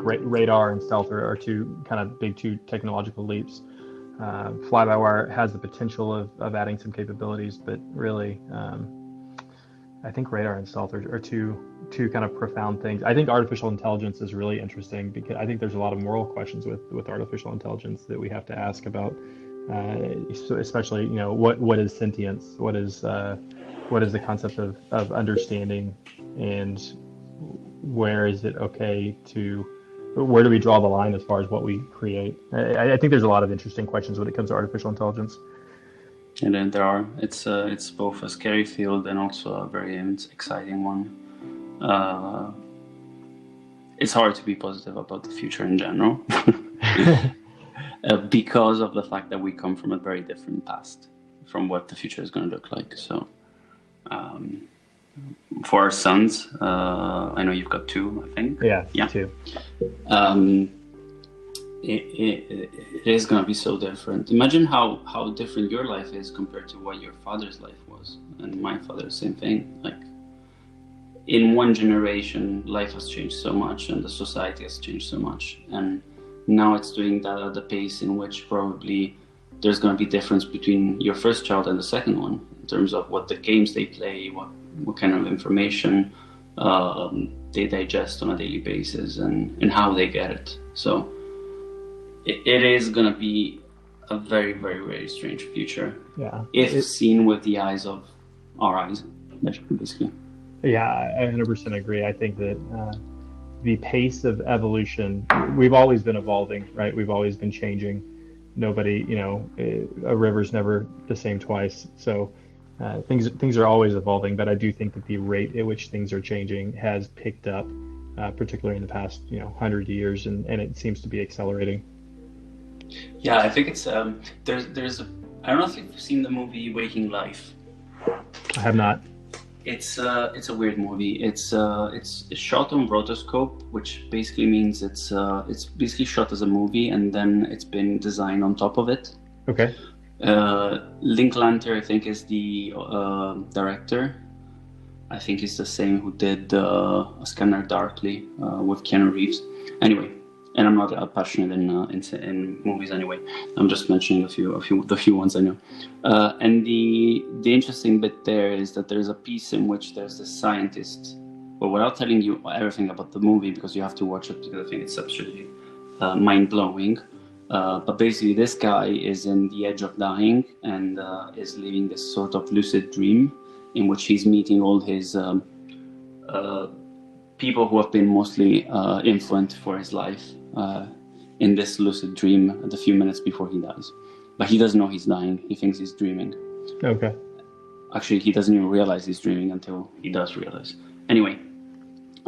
radar and stealth are two kind of two technological leaps. Fly-by-wire has the potential of adding some capabilities, but really, I think radar and stealth are two kind of profound things. I think artificial intelligence is really interesting because I think there's a lot of moral questions with artificial intelligence that we have to ask about, especially what is sentience, what is the concept of understanding, and where do we draw the line as far as what we create? I think there's a lot of interesting questions when it comes to artificial intelligence. And then it's both a scary field and also a very exciting one. It's hard to be positive about the future in general because of the fact that we come from a very different past from what the future is going to look like. So for our sons, I know you've got two, I think. Yeah. Two. It is going to be so different. Imagine how different your life is compared to what your father's life was, and my father's same thing. Like, in one generation, life has changed so much, and the society has changed so much, and now it's doing that at the pace in which probably there's going to be difference between your first child and the second one in terms of what the games they play, what kind of information they digest on a daily basis, and how they get it. So it is going to be a very, very, very strange future. Yeah. If seen with the eyes of our eyes, basically. Yeah, I 100% agree. I think that the pace of evolution, we've always been evolving, right? We've always been changing. Nobody, a river's never the same twice. So things are always evolving, but I do think that the rate at which things are changing has picked up, particularly in the past, 100 years, and it seems to be accelerating. Yeah, I think it's there's I don't know if you've seen the movie Waking Life. I have not. It's a weird movie. It's shot on rotoscope, which basically means it's basically shot as a movie, and then it's been designed on top of it. Okay. Linklater, I think, is the director. I think he's the same who did A Scanner Darkly with Keanu Reeves. Anyway, and I'm not passionate in movies anyway. I'm just mentioning the few ones I know. And the interesting bit there is that there's a piece in which there's this scientist, but without telling you everything about the movie, because you have to watch it, because I think it's absolutely mind-blowing. But basically this guy is in the edge of dying and is living this sort of lucid dream in which he's meeting all his people who have been mostly influenced for his life in this lucid dream the few minutes before he dies. But he doesn't know he's dying. He thinks he's dreaming. Okay. Actually, he doesn't even realize he's dreaming until he does realize. Anyway,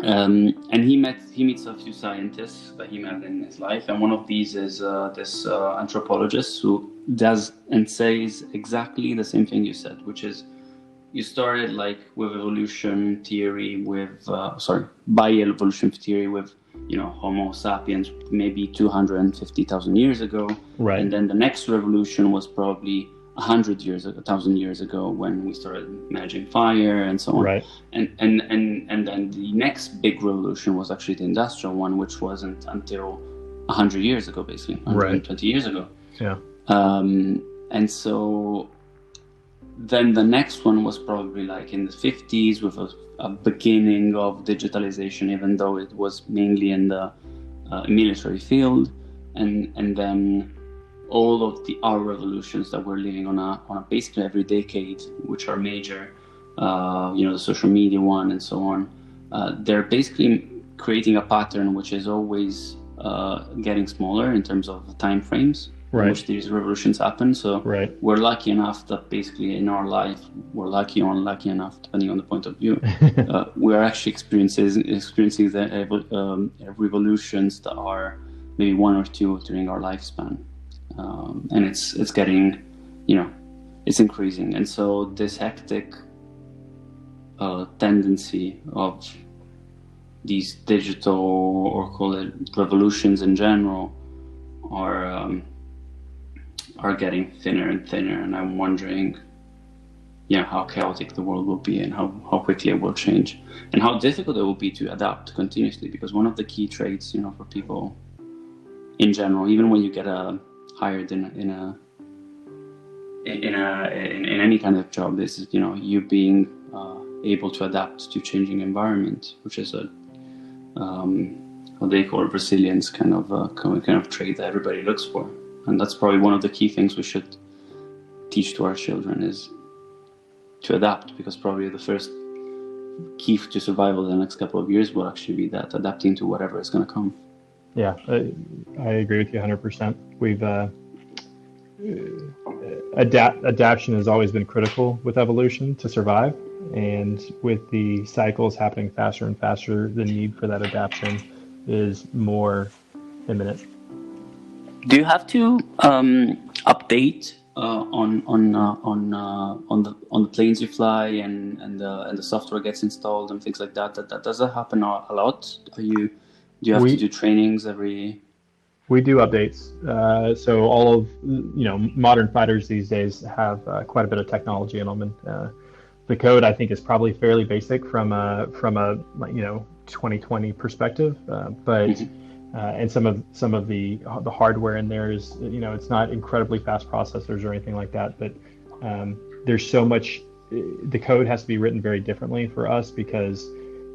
and he meets a few scientists that he met in his life, and one of these is this anthropologist who does and says exactly the same thing you said, which is you started like with evolution theory, by evolution theory with Homo sapiens maybe 250,000 years ago, right? And then the next revolution was probably 1,000 years ago when we started managing fire and so on. Right. And then the next big revolution was actually the industrial one, which wasn't until 100 years ago, basically 120 years ago. Yeah. And so then the next one was probably like in the 50s with a beginning of digitalization, even though it was mainly in the military field, and then all of our revolutions that we're living on a basically every decade, which are major, the social media one and so on, they're basically creating a pattern which is always getting smaller in terms of time frames. Right. In which these revolutions happen. So we're lucky enough that basically in our life, we're lucky or unlucky enough, depending on the point of view, we're actually experiencing the revolutions that are maybe one or two during our lifespan. And it's getting, it's increasing. And so this hectic tendency of these digital, or call it revolutions in general, are getting thinner and thinner, and I'm wondering how chaotic the world will be and how quickly it will change and how difficult it will be to adapt continuously. Because one of the key traits, for people in general, even when you get hired in any kind of job, this is you being able to adapt to changing environment, which is what they call resilience kind of trait that everybody looks for. And that's probably one of the key things we should teach to our children, is to adapt, because probably the first key to survival the next couple of years will actually be that, adapting to whatever is going to come. Yeah, I agree with you 100%. We've adaptation has always been critical with evolution to survive, and with the cycles happening faster and faster, the need for that adaptation is more imminent. Do you have to update on the planes you fly and the software gets installed and things like that? That does that happen a lot? Do you have to do trainings every? We do updates. So all of modern fighters these days have quite a bit of technology in them, and the code, I think, is probably fairly basic from a 2020 perspective, but. Mm-hmm. And some of the hardware in there is, it's not incredibly fast processors or anything like that, but there's so much. The code has to be written very differently for us, because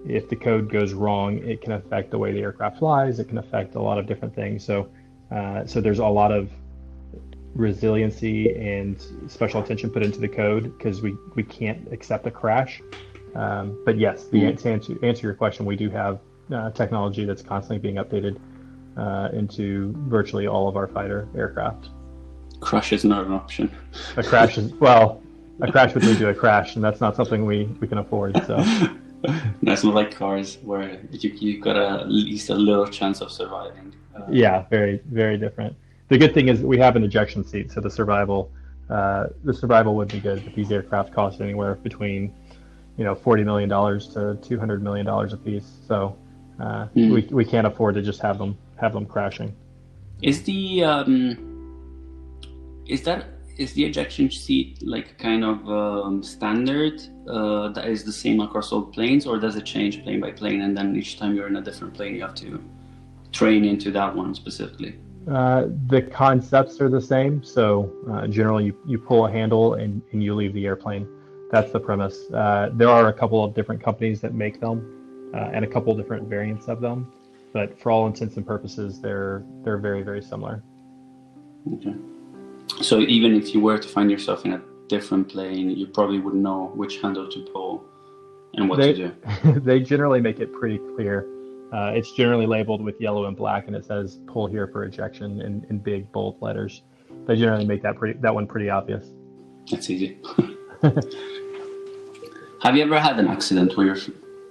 if the code goes wrong, it can affect the way the aircraft flies. It can affect a lot of different things. So there's a lot of resiliency and special attention put into the code, because we can't accept a crash. But yes, to answer your question, we do have technology that's constantly being updated into virtually all of our fighter aircraft. Crash is not an option. A crash would lead to a crash, and that's not something we can afford. So that's not like cars, where you got at least a little chance of surviving. Yeah, very, very different. The good thing is we have an ejection seat, so the survival would be good. But these aircraft cost anywhere between $40 million to $200 million a piece. So we can't afford to just have them crashing. Is the ejection seat like kind of standard that is the same across all planes, or does it change plane by plane, and then each time you're in a different plane you have to train into that one specifically? The concepts are the same. So generally you pull a handle and you leave the airplane. That's the premise. There are a couple of different companies that make them, and a couple of different variants of them, but for all intents and purposes, they're very, very similar. Okay. So even if you were to find yourself in a different plane, you probably would know which handle to pull and what to do. They generally make it pretty clear. It's generally labeled with yellow and black, and it says "pull here for ejection" in big bold letters. They generally make that one pretty obvious. That's easy. Have you ever had an accident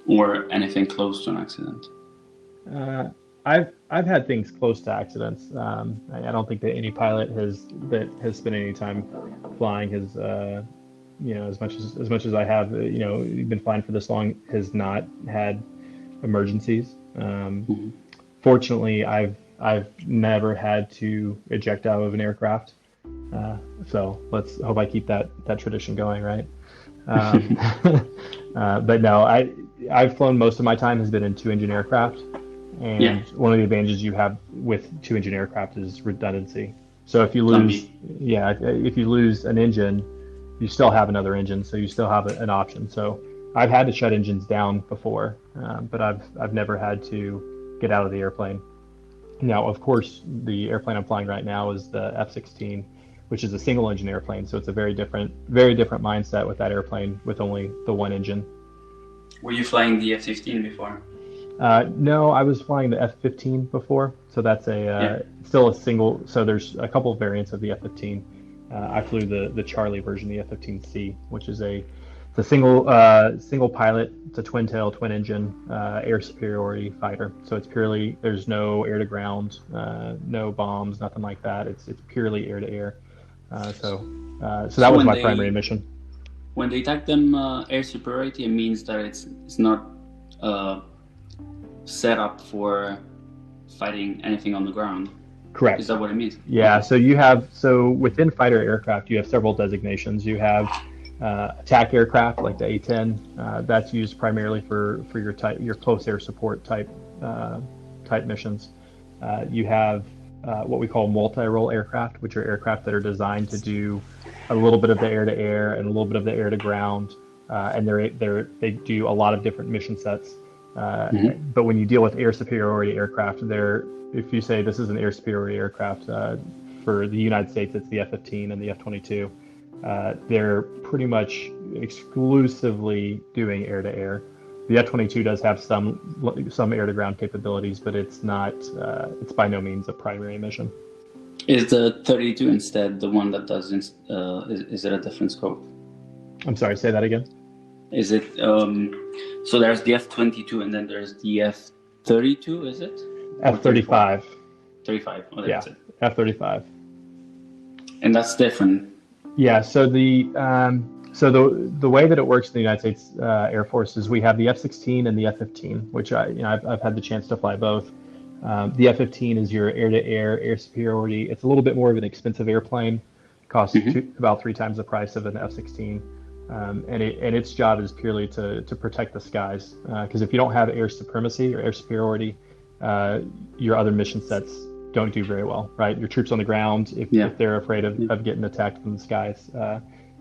or anything close to an accident? I've had things close to accidents. I don't think that any pilot that has spent any time flying has, as much as I have, been flying for this long, has not had emergencies. Fortunately, I've never had to eject out of an aircraft. So let's hope I keep that tradition going, right? But no, I've flown, most of my time has been in 2-engine aircraft, and one of the advantages you have with 2-engine aircraft is redundancy. So if you lose an engine, you still have another engine, so you still have an option. So I've had to shut engines down before, but I've never had to get out of the airplane. Now, of course, the airplane I'm flying right now is the F-16, which is a single engine airplane. So it's a very different mindset with that airplane with only the one engine. Were you flying the F-15 before? No, I was flying the F-15 before. So that's still a single. So there's a couple of variants of the F-15. I flew the Charlie version, the F-15C, which is a single pilot. It's a twin-tail, twin-engine air superiority fighter. So it's purely, there's no air-to-ground, no bombs, nothing like that. It's purely air-to-air. So that was my primary mission. When they tag them air superiority, it means that it's not set up for fighting anything on the ground. Correct. Is that what it means? Yeah. So within fighter aircraft, you have several designations. You have attack aircraft like the A-10. That's used primarily for your close air support type missions. You have what we call multi-role aircraft, which are aircraft that are designed to do a little bit of the air-to-air and a little bit of the air-to-ground, and they do a lot of different mission sets. But when you deal with air superiority aircraft, if you say this is an air superiority aircraft, for the United States, it's the F-15 and the F-22. They're pretty much exclusively doing air-to-air. The F-22 does have some air-to-ground capabilities, but it's not. It's by no means a primary mission. Is the 32 instead the one that does? Is it a different scope? I'm sorry. Say that again. Is it? So there's the F-22 and then there's the F-32. Is it? F-35. 35. Oh, yeah. It. F-35. And that's different. Yeah. So the way that it works in the United States Air Force is we have the F-16 and the F-15, which I've had the chance to fly both. The F-15 is your air-to-air, air superiority. It's a little bit more of an expensive airplane. It costs about 3 times the price of an F-16, and its job is purely to protect the skies. Because if you don't have air supremacy or air superiority, your other mission sets don't do very well, right? Your troops on the ground, if they're afraid of getting attacked from the skies,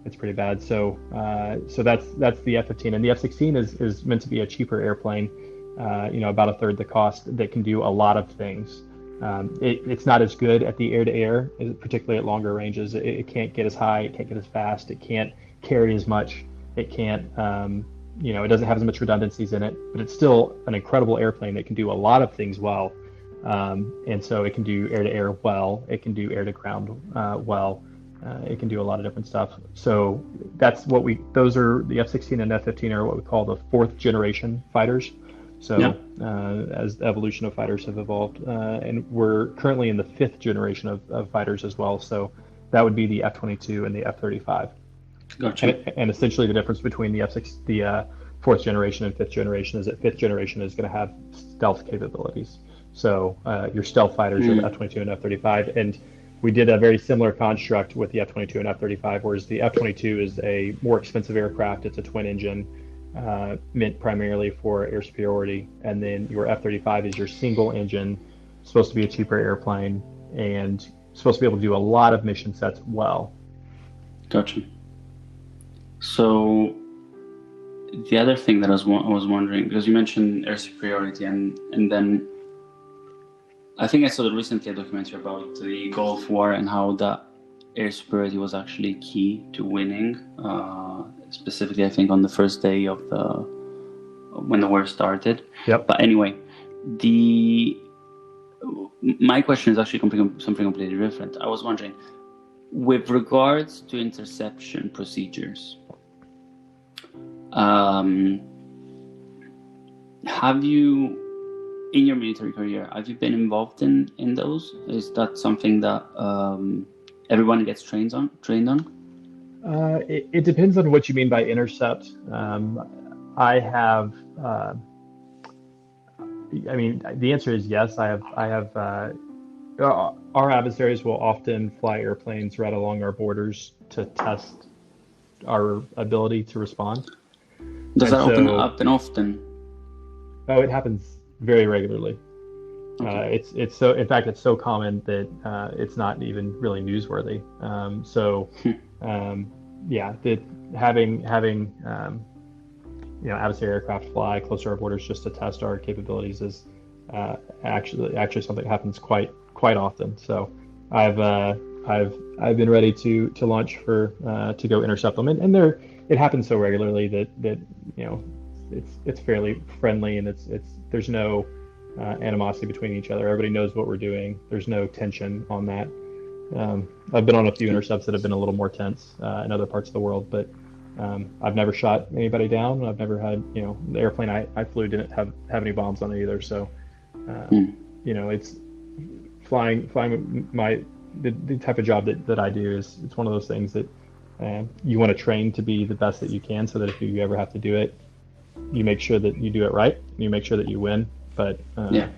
it's pretty bad. So that's the F-15, and the F-16 is meant to be a cheaper airplane. About a third the cost, that can do a lot of things. It's not as good at the air-to-air, particularly at longer ranges. It can't get as high, it can't get as fast, it can't carry as much, it can't, it doesn't have as much redundancies in it, but it's still an incredible airplane that can do a lot of things well. And so it can do air-to-air well, it can do air-to-ground well, it can do a lot of different stuff. So that's those are the F-16 and F-15 are what we call the 4th generation fighters. So as the evolution of fighters have evolved, and we're currently in the 5th generation of fighters as well. So that would be the F-22 and the F-35. Gotcha. And essentially the difference between the 4th generation and 5th generation is that 5th generation is going to have stealth capabilities. So your stealth fighters are the F-22 and F-35. And we did a very similar construct with the F-22 and F-35, whereas the F-22 is a more expensive aircraft. It's a twin engine. Meant primarily for air superiority, and then your F-35 is your single engine, supposed to be a cheaper airplane and supposed to be able to do a lot of mission sets well. Gotcha. So the other thing that I was wondering, because you mentioned air superiority, and then I think I saw recently a documentary about the Gulf War and how that air superiority was actually key to winning. Specifically, I think on the first day of when the war started. Yep. But anyway, my question is actually something completely different. I was wondering, with regards to interception procedures, have you, in your military career, have you been involved in those? Is that something that everyone gets trained on? It depends on what you mean by intercept. I have. The answer is yes. I have. Our adversaries will often fly airplanes right along our borders to test our ability to respond. Does that happen often? Oh, it happens very regularly. Okay. It's so. In fact, it's so common that it's not even really newsworthy. Having adversary aircraft fly close to our borders just to test our capabilities is actually something that happens quite often. So I've been ready to launch to go intercept them, and it happens so regularly that it's fairly friendly, and there's no animosity between each other. Everybody knows what we're doing. There's no tension on that. I've been on a few intercepts that have been a little more tense in other parts of the world, but I've never shot anybody down. I've never had, the airplane I flew didn't have any bombs on it either. So, it's flying the type of job that I do it's one of those things that you want to train to be the best that you can, so that if you ever have to do it, you make sure that you do it right. You make sure that you win. But I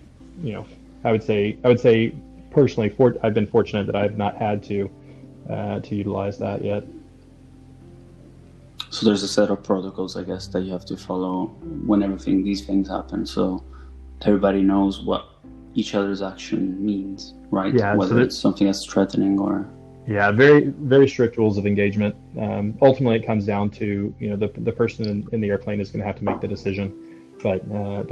would say personally, I've been fortunate that I've not had to utilize that yet. So there's a set of protocols, I guess, that you have to follow whenever these things happen. So everybody knows what each other's action means, right? Yeah, Whether it's something that's threatening or... Yeah, very, very strict rules of engagement. Ultimately, it comes down to, the person in the airplane is going to have to make the decision, but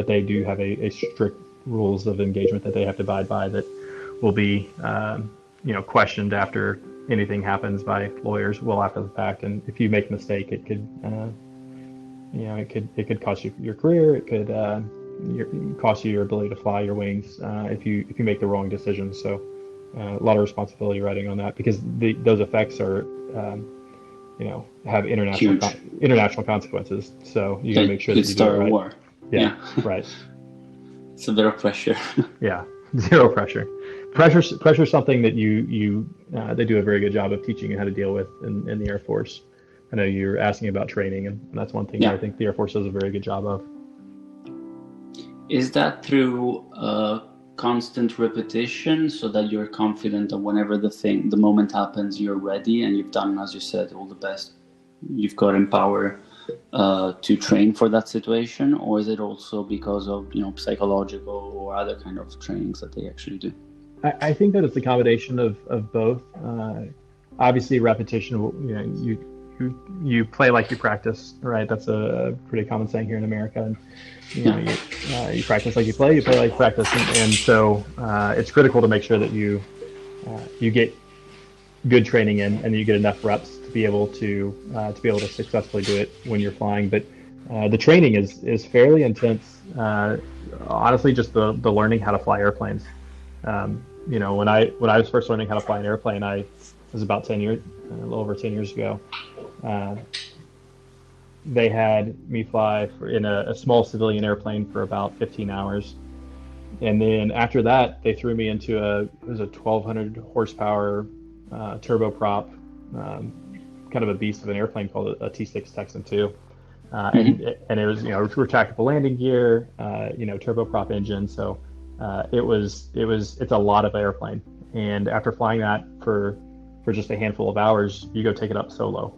they do have a strict rules of engagement that they have to abide by that will be, questioned after anything happens by lawyers well after the fact. And if you make a mistake, it could, it could cost you your career. It could cost you your ability to fly your wings if you make the wrong decision. So. A lot of responsibility riding on that because those effects are, have international consequences. So you got to make sure that you do it right. War. Yeah, right. It's a bit of pressure. Yeah, zero pressure. Pressure is something that they do a very good job of teaching you how to deal with in the Air Force. I know you're asking about training, and that's one thing that I think the Air Force does a very good job of. Is that through constant repetition so that you're confident that whenever the moment happens, you're ready and you've done, as you said, all the best you've got in power to train for that situation? Or is it also because of, psychological or other kind of trainings that they actually do? I think that it's a combination of both. Obviously repetition, you play like you practice, right? That's a pretty common saying here in America. And you practice like you play like you practice, and so it's critical to make sure that you get good training in and you get enough reps to be able to successfully do it when you're flying. But the training is fairly intense. Honestly, just the learning how to fly airplanes. When I was first learning how to fly an airplane, I was about 10 years, a little over 10 years ago. They had me fly in a small civilian airplane for about 15 hours. And then after that, they threw me into a 1,200 horsepower turboprop, kind of a beast of an airplane called a T6 Texan II. And it was, retractable landing gear, turboprop engine. So it's a lot of airplane. And after flying that for just a handful of hours, you go take it up solo.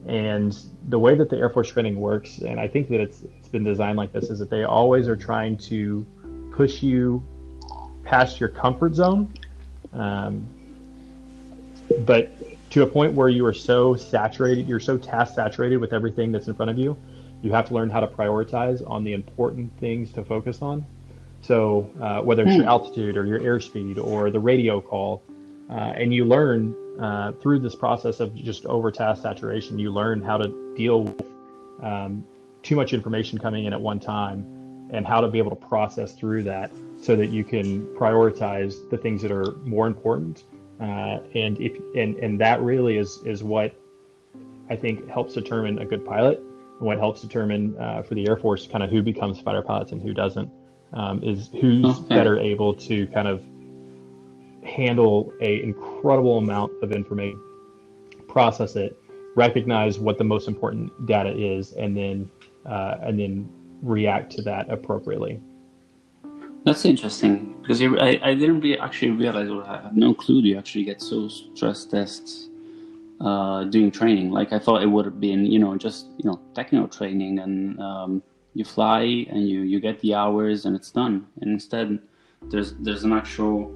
And the way that the Air Force training works, and I think that it's been designed like this, is that they always are trying to push you past your comfort zone, but to a point where you are so saturated, you're so task saturated with everything that's in front of you, you have to learn how to prioritize on the important things to focus on. So whether it's your altitude or your airspeed or the radio call, and you learn through this process of just over task saturation, you learn how to deal with too much information coming in at one time and how to be able to process through that so that you can prioritize the things that are more important. And that really is what I think helps determine a good pilot, and what helps determine for the Air Force kind of who becomes fighter pilots and who doesn't, is who's better able to kind of handle a incredible amount of information, process it, recognize what the most important data is, and then react to that appropriately. That's interesting, because I didn't actually realize, or I have no clue you actually get so stress tests doing training. Like I thought it would have been, just technical training, and you fly and you get the hours and it's done. And instead, there's an actual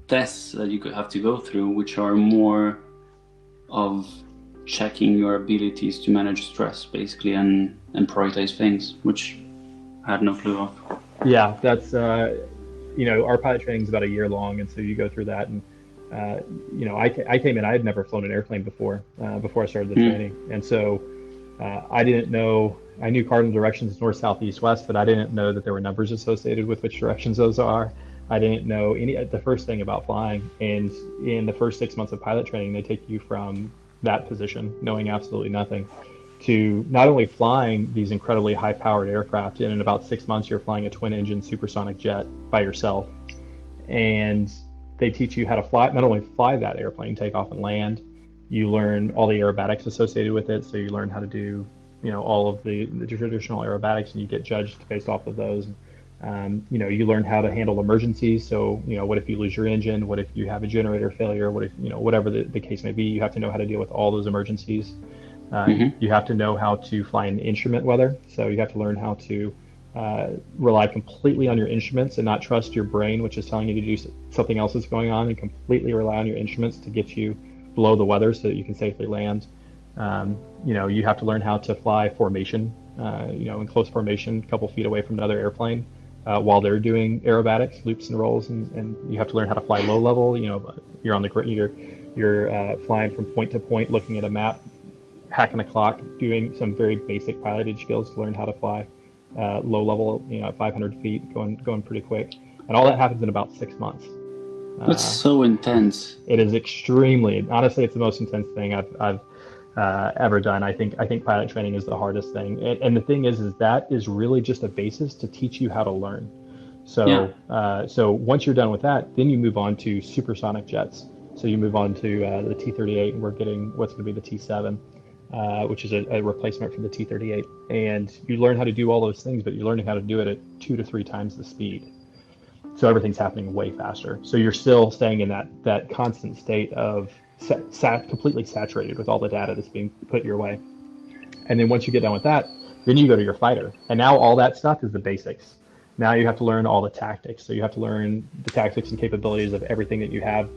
tests that you could have to go through, which are more of checking your abilities to manage stress, basically, and prioritize things, which I had no clue of. Yeah, that's our pilot training is about a year long, and so you go through that. And I came in, I had never flown an airplane before I started the training, and so I didn't know. I knew cardinal directions, north, south, east, west, but I didn't know that there were numbers associated with which directions those are. I didn't know the first thing about flying. And in the first 6 months of pilot training, they take you from that position, knowing absolutely nothing, to not only flying these incredibly high-powered aircraft, and in about 6 months, you're flying a twin-engine supersonic jet by yourself. And they teach you how to fly, not only fly that airplane, take off and land, you learn all the aerobatics associated with it. So you learn how to do, all of the traditional aerobatics, and you get judged based off of those. You learn how to handle emergencies. So, what if you lose your engine? What if you have a generator failure? What if, whatever the case may be, you have to know how to deal with all those emergencies. You have to know how to fly in instrument weather. So you have to learn how to rely completely on your instruments and not trust your brain, which is telling you to do something else is going on, and completely rely on your instruments to get you below the weather so that you can safely land. You have to learn how to fly formation, in close formation, a couple feet away from another airplane, while they're doing aerobatics, loops and rolls, and you have to learn how to fly low level. You're on you're flying from point to point, looking at a map, hacking a clock, doing some very basic pilotage skills to learn how to fly low level, at 500 feet, going pretty quick, and all that happens in about 6 months. That's so intense. It is extremely, honestly, it's the most intense thing I've ever done. I think pilot training is the hardest thing, and the thing is that is really just a basis to teach you how to learn. So so once you're done with that, then you move on to supersonic jets. So you move on to the T-38, and we're getting what's going to be the T-7, which is a replacement for the T-38. And you learn how to do all those things, but you're learning how to do it at 2 to 3 times the speed. So everything's happening way faster. So you're still staying in that constant state of completely saturated with all the data that's being put your way. And then once you get done with that, then you go to your fighter. And now all that stuff is the basics. Now you have to learn all the tactics. So you have to learn the tactics and capabilities of everything that you have.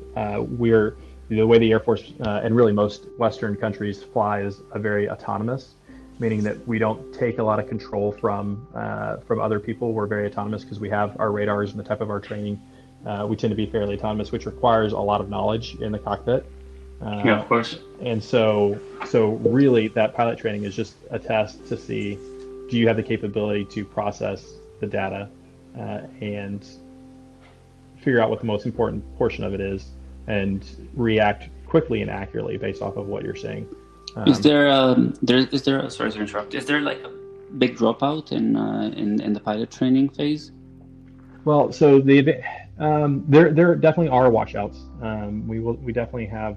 The way the Air Force and really most Western countries fly is a very autonomous, meaning that we don't take a lot of control from other people. We're very autonomous because we have our radars and the type of our training. We tend to be fairly autonomous, which requires a lot of knowledge in the cockpit. Yeah, of course. And so really that pilot training is just a test to see, do you have the capability to process the data and figure out what the most important portion of it is and react quickly and accurately based off of what you're seeing. Is there sorry to interrupt, is there like a big dropout in the pilot training phase? Well, so there definitely are washouts. We definitely have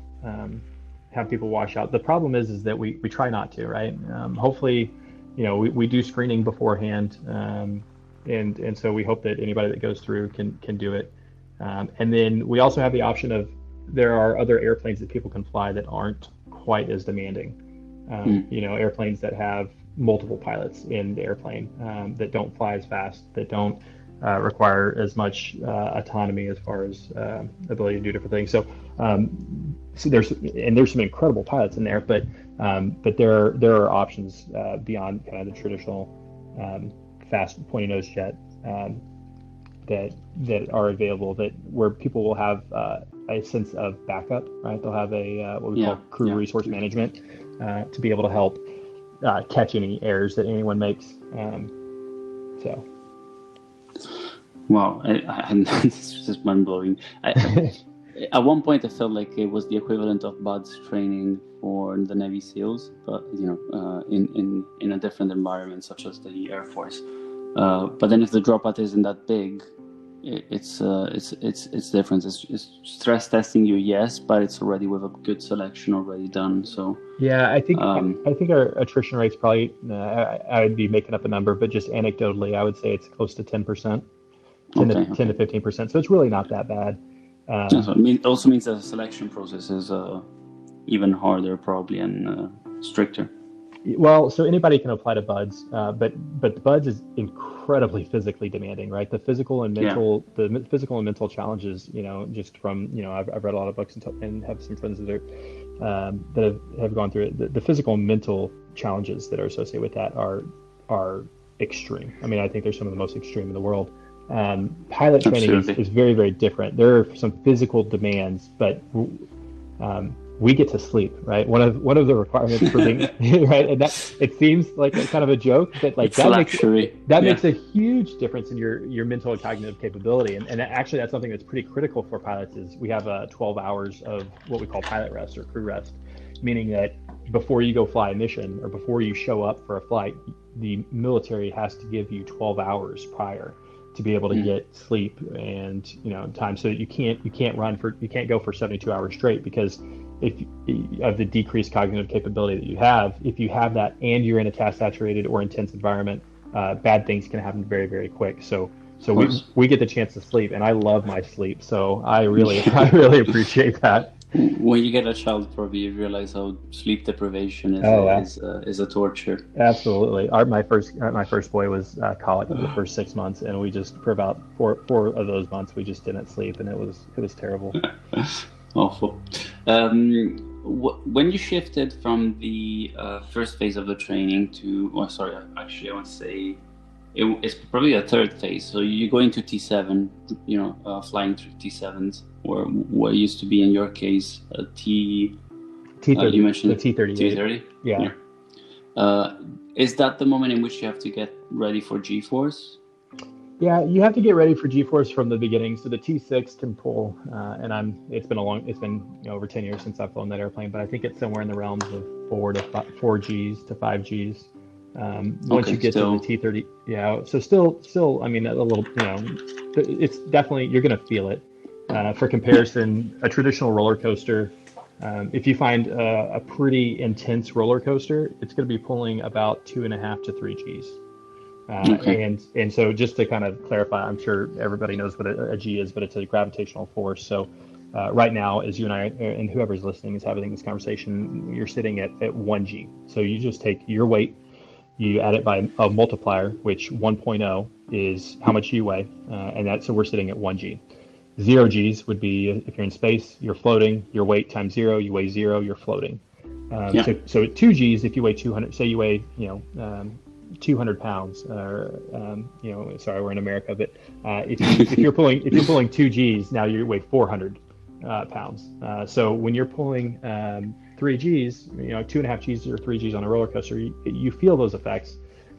people wash out. The problem is that we try not to, right? Hopefully, we do screening beforehand, and so we hope that anybody that goes through can do it. And then we also have the option of, there are other airplanes that people can fly that aren't quite as demanding. Airplanes that have multiple pilots in the airplane, that don't fly as fast, that don't require as much autonomy as far as ability to do different things. So there's some incredible pilots in there, but there are options beyond kind of the traditional fast pointy nose jet that are available, where people will have a sense of backup, right? They'll have a what we call crew resource management to be able to help catch any errors that anyone makes. Wow, this is just mind blowing. At one point, I felt like it was the equivalent of BUDS training for the Navy SEALs, but in a different environment, such as the Air Force. But then, if the dropout isn't that big, it's different. It's stress testing you, yes, but it's already with a good selection already done. So yeah, I think our attrition rate's probably I would be making up a number, but just anecdotally, I would say it's close to 10%, 10 to 15%. So it's really not that bad. So it also means that the selection process is even harder, probably, and stricter. Well, so anybody can apply to BUDS, but BUDS is incredibly physically demanding, right? The physical and mental challenges, just from, I've read a lot of books and have some friends that have gone through it. The physical and mental challenges that are associated with that are extreme. I mean, I think they're some of the most extreme in the world. Pilot training is very, very different. There are some physical demands, but we get to sleep, right? One of the requirements for being right, and that it seems like kind of a joke, but like that makes a huge difference in your mental and cognitive capability. And actually, that's something that's pretty critical for pilots. Is we have 12 hours of what we call pilot rest or crew rest, meaning that before you go fly a mission or before you show up for a flight, the military has to give you 12 hours prior to be able to get sleep and time, so that you can't go for 72 hours straight, because if of the decreased cognitive capability that you have, if you have that and you're in a task saturated or intense environment, bad things can happen very, very quick. So So we get the chance to sleep, and I love my sleep. So I really appreciate that. When you get a child, probably you realize how sleep deprivation is a torture. Absolutely. My first boy was colic for the first 6 months, and we just for about four of those months we just didn't sleep, and it was terrible. Awful. When you shifted from the first phase of the training to, I want to say it's probably a third phase. So you go into T7, flying through T7s, or what used to be in your case T30. You mentioned the T38. T30. Yeah. Is that the moment in which you have to get ready for G-force? Yeah, you have to get ready for G-force from the beginning. So the T6 can pull, and it's been over 10 years since I've flown that airplane, but I think it's somewhere in the realms of 4 Gs to 5 Gs. Once you get to the T30, yeah. So still, I mean, a little, it's definitely, you're going to feel it. For comparison, a traditional roller coaster, if you find a pretty intense roller coaster, it's going to be pulling about 2.5 to 3 Gs. And so just to kind of clarify, I'm sure everybody knows what a G is, but it's a gravitational force. So right now, as you and I, and whoever's listening is having this conversation, you're sitting at 1 G. So you just take your weight, you add it by a multiplier, which 1.0 is how much you weigh, so we're sitting at 1 G. 0 Gs would be if you're in space, you're floating, your weight times 0, you weigh 0, you're floating. So at 2 Gs, if you weigh 200, say you weigh 200 pounds, or sorry, we're in America, but if you're pulling 2 Gs, now you weigh 400 pounds. So when you're pulling 3 Gs, 2.5 Gs or 3 Gs on a roller coaster, you feel those effects.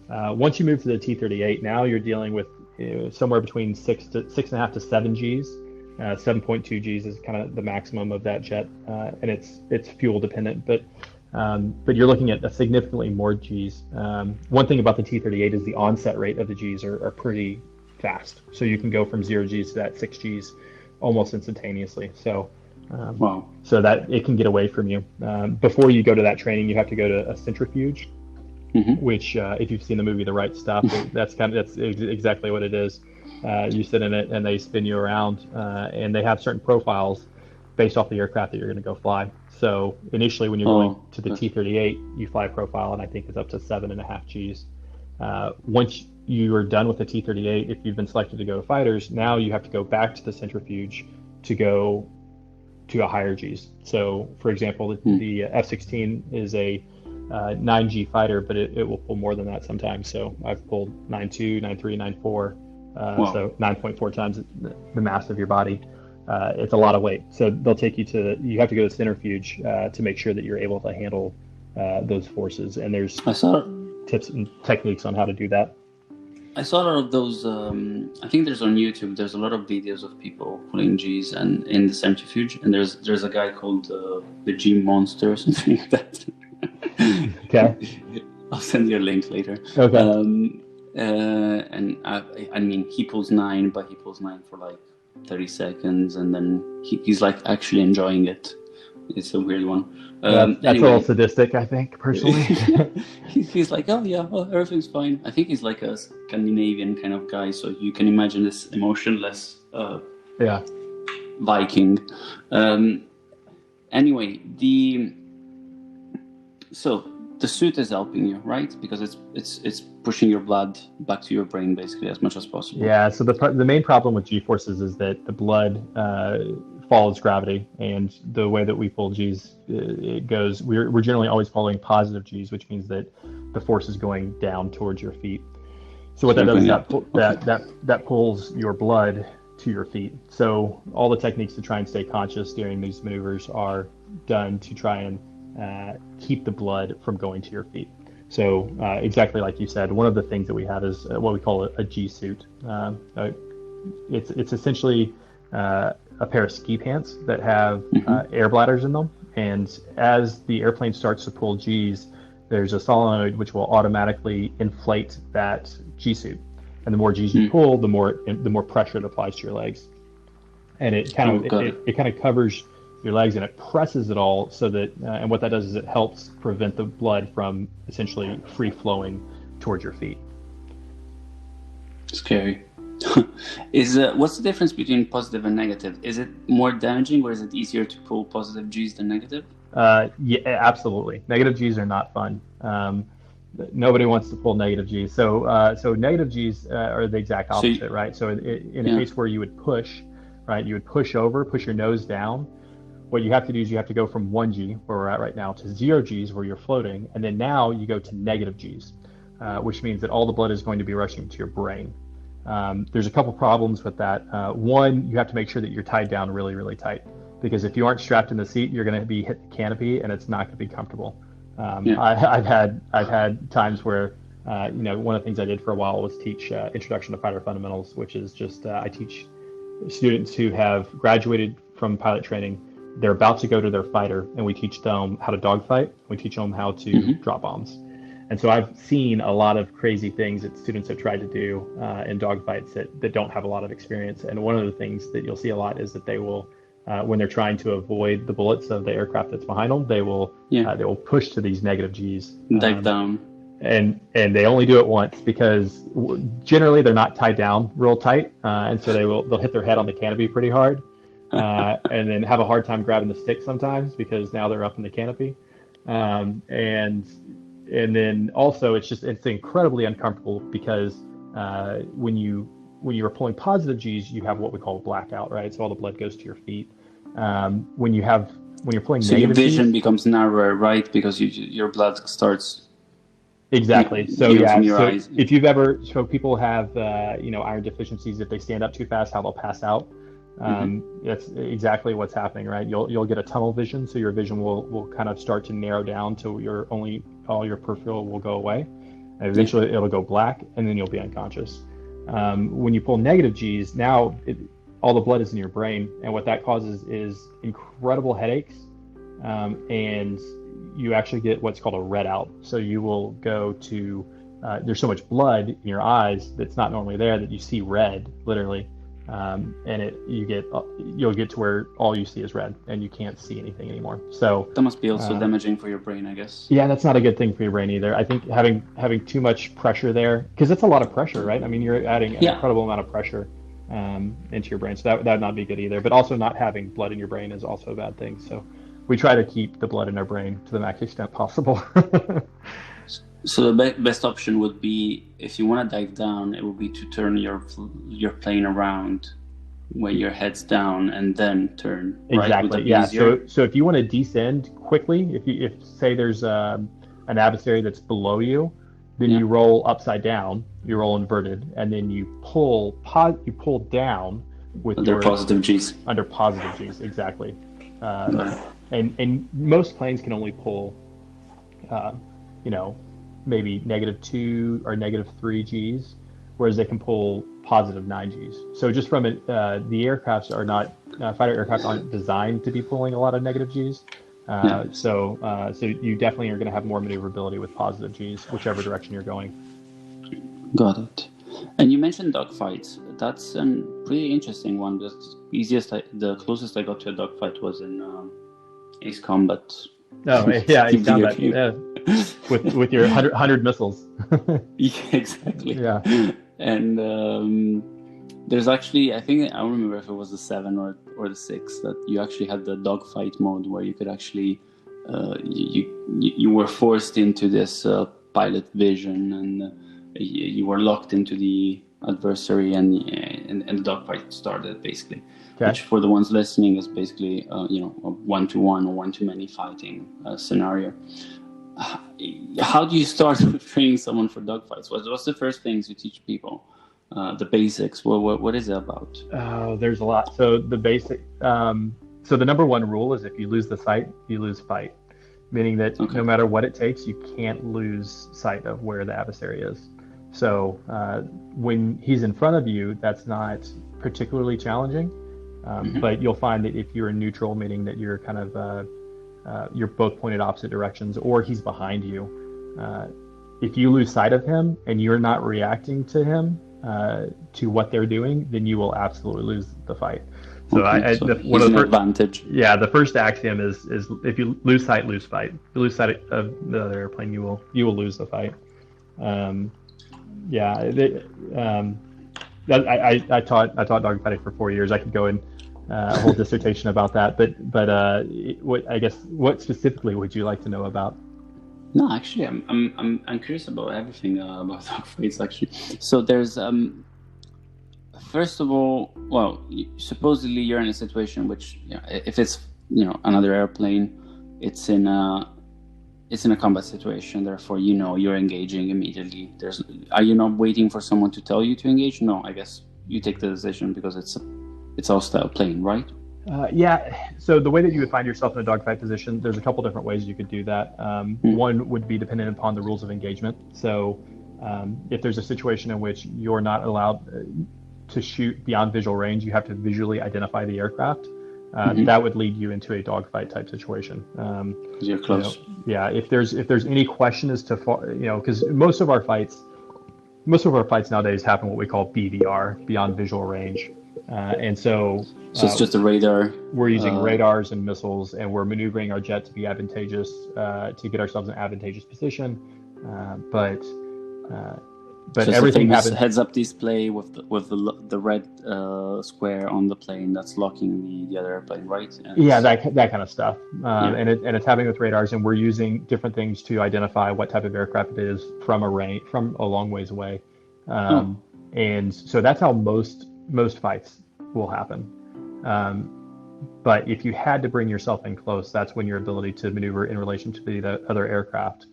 Once you move to the T38, now you're dealing with somewhere between 6.5 to 7 Gs. 7.2 Gs is kind of the maximum of that jet, and it's fuel dependent, but you're looking at a significantly more Gs. One thing about the T38 is the onset rate of the Gs are pretty fast. So you can go from 0 Gs to that 6 Gs almost instantaneously. So so that it can get away from you. Before you go to that training, you have to go to a centrifuge, which if you've seen the movie The Right Stuff, that's exactly what it is. You sit in it and they spin you around, and they have certain profiles based off the aircraft that you're going to go fly. So initially, when you're going to the T38, you fly profile, and I think it's up to 7.5 Gs. Once you are done with the T38, if you've been selected to go to fighters, now you have to go back to the centrifuge to go to a higher Gs. So, for example, the F-16 is a 9G fighter, but it will pull more than that sometimes. So I've pulled 9.2, 9.3, 9.4, so 9.4 times the mass of your body. It's a lot of weight. So they'll take you have to go to the centrifuge to make sure that you're able to handle those forces. And there's tips and techniques on how to do that. I saw a lot of those. I think there's on YouTube. There's a lot of videos of people pulling Gs and in the centrifuge. And there's a guy called the G Monster or something like that. Okay. I'll send you a link later. Okay. And I mean, he pulls 9, but he pulls 9 for like 30 seconds, and then he's like actually enjoying it. It's a weird one. That's anyway, a little sadistic, I think, personally. He's like, everything's fine. I think he's like a Scandinavian kind of guy, so you can imagine this emotionless Viking. Anyway, the suit is helping you, right? Because it's pushing your blood back to your brain basically as much as possible. Yeah. So the main problem with G-forces is that the blood follows gravity, and the way that we pull Gs, it goes. We're generally always following positive Gs, which means that the force is going down towards your feet. So what that does is that pulls your blood to your feet. So all the techniques to try and stay conscious during these maneuvers are done to try and keep the blood from going to your feet. So exactly like you said, one of the things that we have is what we call a G suit. It's essentially a pair of ski pants that have air bladders in them. And as the airplane starts to pull Gs, there's a solenoid which will automatically inflate that G suit. And the more Gs you pull, the more pressure it applies to your legs. And it kind of covers your legs, and it presses it all so that, and what that does is it helps prevent the blood from essentially free flowing towards your feet. Scary. What's the difference between positive and negative? Is it more damaging, or is it easier to pull positive Gs than negative? Yeah, absolutely. Negative Gs are not fun. Nobody wants to pull negative Gs. So negative Gs are the exact So opposite, right? So in a yeah, case where you would push, right, you would push over, push your nose down. What you have to do is you have to go from 1G, where we're at right now, to 0Gs, where you're floating, and then now you go to negative Gs, which means that all the blood is going to be rushing to your brain. There's a couple problems with that. One, you have to make sure that you're tied down really, really tight, because if you aren't strapped in the seat, you're going to be hit the canopy, and it's not going to be comfortable. yeah. I've had times where one of the things I did for a while was teach Introduction to Fighter Fundamentals, which is just I teach students who have graduated from pilot training. They're about to go to their fighter, and we teach them how to dogfight. We teach them how to drop bombs. And so I've seen a lot of crazy things that students have tried to do in dogfights that don't have a lot of experience. And one of the things that you'll see a lot is that they will, when they're trying to avoid the bullets of the aircraft that's behind them, they will push to these negative Gs. Dive down. And they only do it once, because generally they're not tied down real tight, and so they'll hit their head on the canopy pretty hard. And then have a hard time grabbing the stick sometimes, because now they're up in the canopy. And then also it's incredibly uncomfortable, because when you're pulling positive Gs, you have what we call a blackout, right? So all the blood goes to your feet. When you're pulling So your negative vision Gs, becomes narrower, right? Because your blood starts exactly. So from your eyes. If people have iron deficiencies, if they stand up too fast, how they'll pass out. That's exactly what's happening, right? You'll get a tunnel vision, so your vision will kind of start to narrow down to all your peripheral will go away, and eventually it'll go black, and then you'll be unconscious. When you pull negative Gs, now all the blood is in your brain, and what that causes is incredible headaches, and you actually get what's called a red out. So you will go to there's so much blood in your eyes that's not normally there, that you see red, literally. And you'll get to where all you see is red, and you can't see anything anymore. So that must be also damaging for your brain, I guess. Yeah, that's not a good thing for your brain either. I think having too much pressure there, because it's a lot of pressure, right? I mean, you're adding an incredible amount of pressure into your brain, so that would not be good either. But also, not having blood in your brain is also a bad thing. So we try to keep the blood in our brain to the max extent possible. So the best option would be, if you want to dive down, it would be to turn your plane around when your head's down, and then turn. Exactly. Right? Yeah. So if you want to descend quickly, if say there's an adversary that's below you, then you roll upside down. You roll inverted, and then you pull down with under positive Gs. Under positive Gs, exactly. And most planes can only pull, maybe -2 or -3 Gs, whereas they can pull +9 Gs. So just from it, the aircrafts are not, fighter aircraft aren't designed to be pulling a lot of negative Gs. So you definitely are going to have more maneuverability with positive Gs, whichever direction you're going. Got it. And you mentioned dogfights. That's a pretty interesting one. The closest I got to a dogfight was in Ace Combat. Oh, yeah, Ace Combat. Yeah. With your 100 missiles. Yeah, exactly. Yeah. And there's actually, I don't remember if it was the 7 or the 6, that you actually had the dogfight mode, where you could actually you were forced into this pilot vision, and you were locked into the adversary, and the dogfight started, basically. Okay. Which, for the ones listening, is basically a 1-to-1 or 1-to-many fighting scenario. How do you start training someone for dogfights? What's the first things you teach people? The basics. What is it about? There's a lot. So the basic. So the number one rule is, if you lose the sight, you lose fight. Meaning that no matter what it takes, you can't lose sight of where the adversary is. So when he's in front of you, that's not particularly challenging. But you'll find that if you're in neutral, meaning that you're kind of you're both pointed opposite directions, or he's behind you, if you lose sight of him and you're not reacting to him, to what they're doing, then you will absolutely lose the fight. So one of the advantage. Yeah, the first axiom is if you lose sight, lose fight. If you lose sight of the other airplane, you will lose the fight. I taught dogfighting for 4 years. I could go in a whole dissertation about that, but what specifically would you like to know about? No, actually, I'm curious about everything about dogfights. Actually, so there's first of all, well, supposedly you're in a situation which, if it's another airplane, it's in a combat situation. Therefore, you're engaging immediately. Are you not waiting for someone to tell you to engage? No, I guess you take the decision because it's a hostile plane, right? Yeah. So the way that you would find yourself in a dogfight position, there's a couple different ways you could do that. One would be dependent upon the rules of engagement. So if there's a situation in which you're not allowed to shoot beyond visual range, you have to visually identify the aircraft. That would lead you into a dogfight type situation. You're close. If there's any question as to, because most of our fights nowadays happen what we call BVR, beyond visual range. And so it's just a radar. We're using radars and missiles, and we're maneuvering our jet to be advantageous, to get ourselves in an advantageous position. But so everything happens. Heads-up display with the red square on the plane that's locking the other airplane, right? That kind of stuff. And it's happening with radars, and we're using different things to identify what type of aircraft it is from a long ways away. And so that's how most fights will happen. But if you had to bring yourself in close, that's when your ability to maneuver in relation to the other aircraft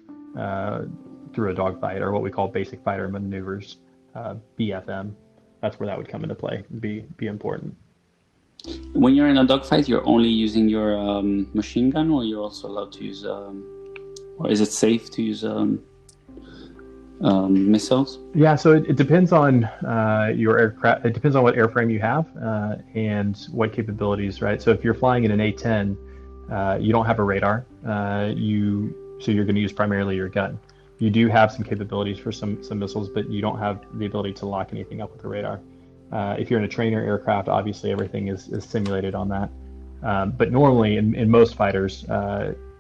through a dogfight, or what we call basic fighter maneuvers, BFM, that's where that would come into play, be important. When you're in a dogfight, you're only using your machine gun, or you're also allowed to use, or is it safe to use missiles? Yeah, so it depends on your aircraft. It depends on what airframe you have and what capabilities, right? So if you're flying in an A-10, you don't have a radar. So you're going to use primarily your gun. You do have some capabilities for some missiles, but you don't have the ability to lock anything up with a radar. If you're in a trainer aircraft, obviously everything is simulated on that. But normally, in most fighters,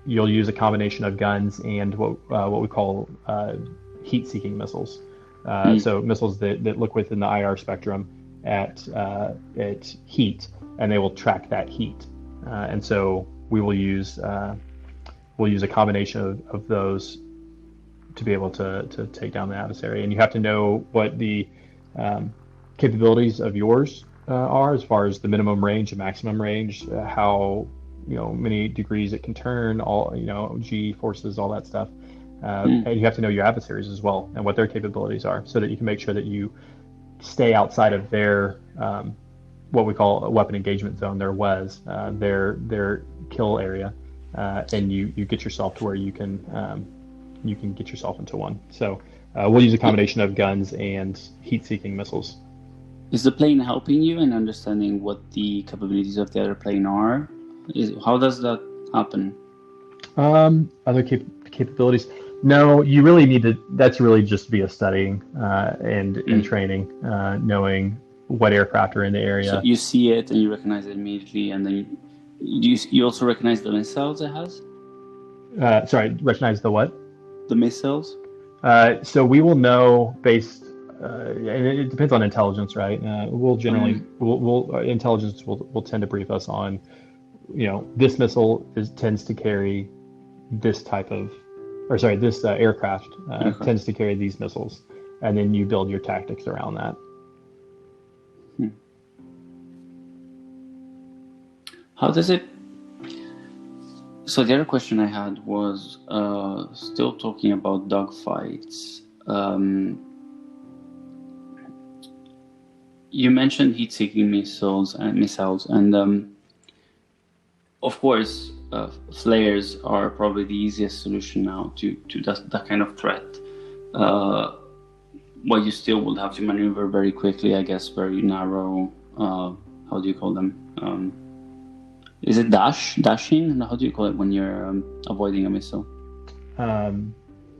you'll use a combination of guns and what we call heat-seeking missiles. So missiles that look within the IR spectrum at heat, and they will track that heat. And so we'll use a combination of those to be able to take down the adversary. And you have to know what the capabilities of yours are, as far as the minimum range and maximum range, how many degrees it can turn, all G forces, all that stuff. And you have to know your adversaries as well and what their capabilities are, so that you can make sure that you stay outside of their what we call a weapon engagement zone, their WEZ, their kill area, and you get yourself to where you can get yourself into one. So we'll use a combination of guns and heat-seeking missiles. Is the plane helping you in understanding what the capabilities of the other plane are? How does that happen? Other capabilities? No, you really need to. That's really just via studying and training, knowing what aircraft are in the area. So you see it and you recognize it immediately, and then you also recognize the missiles it has? Recognize the what? The missiles. So we will know based, and it depends on intelligence, right? We'll generally, intelligence will tend to brief us on, this missile tends to carry this type of, this aircraft tends to carry these missiles, and then you build your tactics around that. How does it? So the other question I had was still talking about dogfights. You mentioned heat-seeking missiles, and of course, flares are probably the easiest solution now to that kind of threat. But you still would have to maneuver very quickly, I guess, very narrow. How do you call them? Is it dashing? How do you call it when you're avoiding a missile?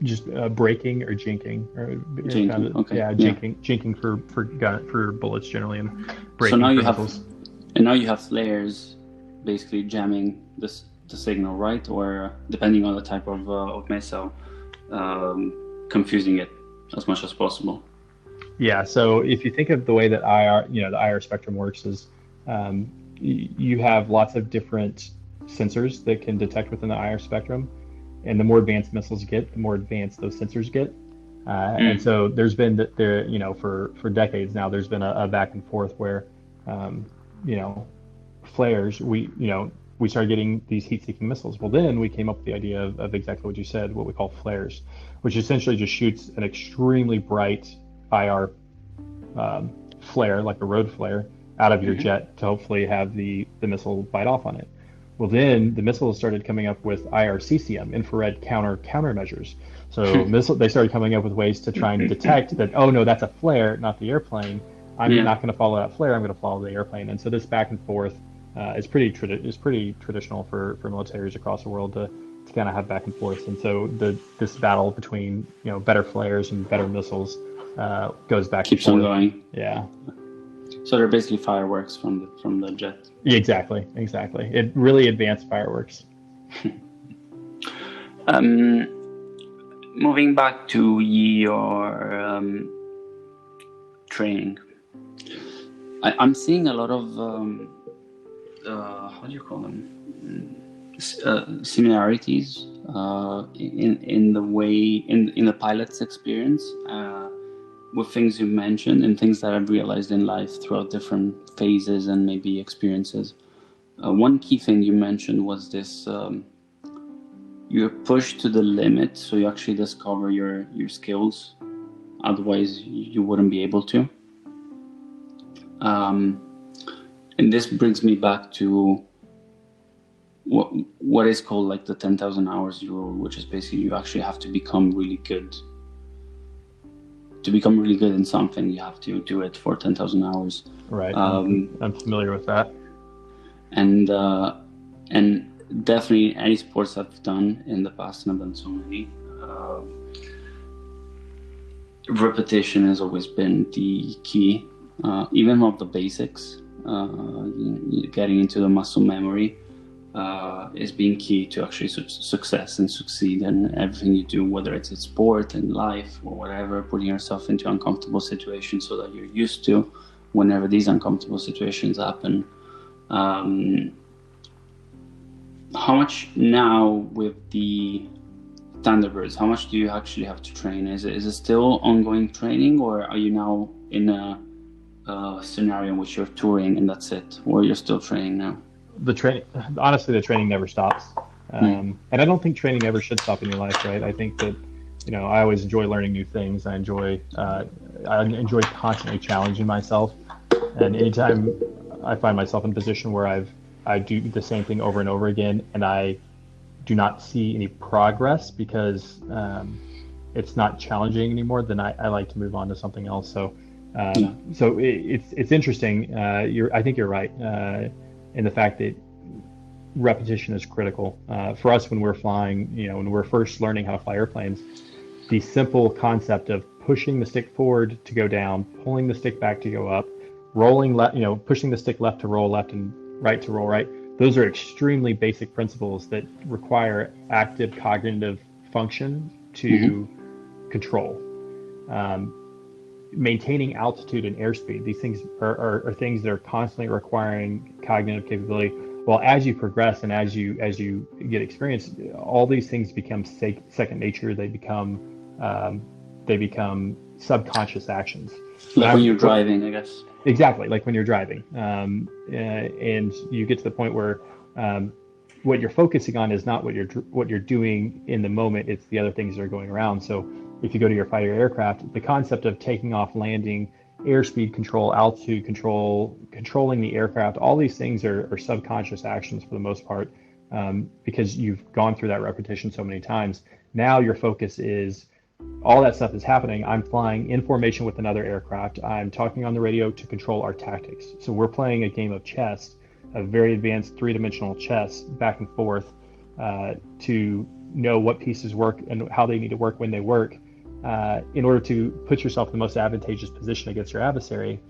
Just braking or jinking. Jinking, okay. Yeah, jinking for bullets generally, and braking so now for you missiles. And now you have flares basically jamming the signal, right? Or depending on the type of missile, confusing it as much as possible. Yeah, so if you think of the way that IR, the IR spectrum works is you have lots of different sensors that can detect within the IR spectrum, and the more advanced missiles get, the more advanced those sensors get. And Mm. so there's been for decades now, there's been a back and forth where um, you know flares we started getting these heat-seeking missiles. Well, then we came up with the idea of exactly what you said, what we call flares, which essentially just shoots an extremely bright IR flare, like a road flare, out of your Hmm. jet to hopefully have the missile bite off on it. Well, then the missiles started coming up with IRCCM, infrared countermeasures. So they started coming up with ways to try and detect that, oh no, that's a flare, not the airplane. I'm Yeah. not going to follow that flare. I'm going to follow the airplane. And so this back and forth is pretty traditional for militaries across the world to kind of have back and forth. And so this battle between better flares and better missiles goes back and Keeps on forth. going. Yeah. So they're basically fireworks from the jet. Yeah, exactly. It really advanced fireworks. Um, Moving back to your training, I'm seeing a lot of how do you call them? Similarities in the way in the pilot's experience with things you mentioned and things that I've realized in life throughout different phases and maybe experiences. One key thing you mentioned was this: you're pushed to the limit, so you actually discover your skills. Otherwise, you wouldn't be able to. And this brings me back to what is called like the 10,000 hours rule, which is basically you actually have to become really good. To become really good in something, you have to do it for 10,000 hours. Right. I'm familiar with that. And definitely any sports I've done in the past, and I've done so many, repetition has always been the key. Even of the basics, getting into the muscle memory is being key to actually success and succeed in everything you do, whether it's in sport and life or whatever. Putting yourself into uncomfortable situations so that you're used to whenever these uncomfortable situations happen. How much now with the Thunderbirds? How much do you actually have to train? Is it still ongoing training, or are you now in a scenario in which you're touring and that's it, or you're still training now? Honestly, the training never stops, and I don't think training ever should stop in your life, right? I think that I always enjoy learning new things. I enjoy constantly challenging myself, and anytime I find myself in a position where I do the same thing over and over again, and I do not see any progress because it's not challenging anymore, then I like to move on to something else. So it's interesting. I think you're right in the fact that repetition is critical for us when we're flying. When we're first learning how to fly airplanes, the simple concept of pushing the stick forward to go down, pulling the stick back to go up, rolling left, pushing the stick left to roll left and right to roll right. Those are extremely basic principles that require active cognitive function to control. Maintaining altitude and airspeed, these things are things that are constantly requiring cognitive capability. Well, as you progress and as you get experience, all these things become second nature. They become subconscious actions. Like when you're driving, I guess. Exactly, like when you're driving, and you get to the point where what you're focusing on is not what you're doing in the moment. It's the other things that are going around. So if you go to your fighter aircraft, the concept of taking off, landing, airspeed control, altitude control, controlling the aircraft, all these things are subconscious actions for the most part, because you've gone through that repetition so many times. Now your focus is all that stuff is happening. I'm flying in formation with another aircraft. I'm talking on the radio to control our tactics. So we're playing a game of chess, a very advanced three-dimensional chess, back and forth, to know what pieces work and how they need to work when they work, in order to put yourself in the most advantageous position against your adversary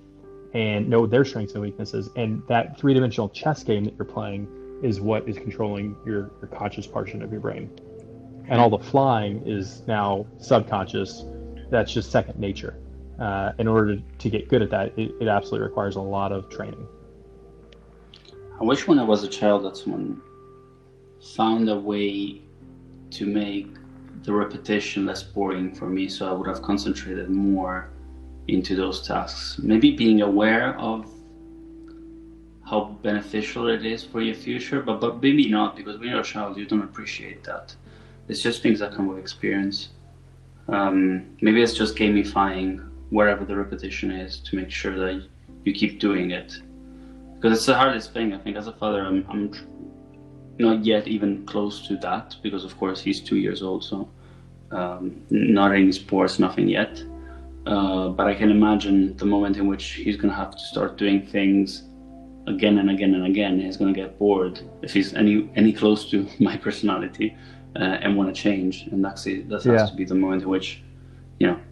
and know their strengths and weaknesses. And that three-dimensional chess game that you're playing is what is controlling your conscious portion of your brain. And all the flying is now subconscious. That's just second nature. in order to get good at that, it absolutely requires a lot of training. I wish when I was a child that someone found a way to make the repetition less boring for me, so I would have concentrated more into those tasks. Maybe being aware of how beneficial it is for your future, but maybe not, because when you're a child you don't appreciate that. It's just things that come with experience. Maybe it's just gamifying wherever the repetition is to make sure that you keep doing it, because it's the hardest thing. I think as a father I'm not yet even close to that, because of course he's 2 years old, so not any sports, nothing yet, but I can imagine the moment in which he's going to have to start doing things again and again and again. He's going to get bored if he's any close to my personality, and want to change. And that has to be the moment in which,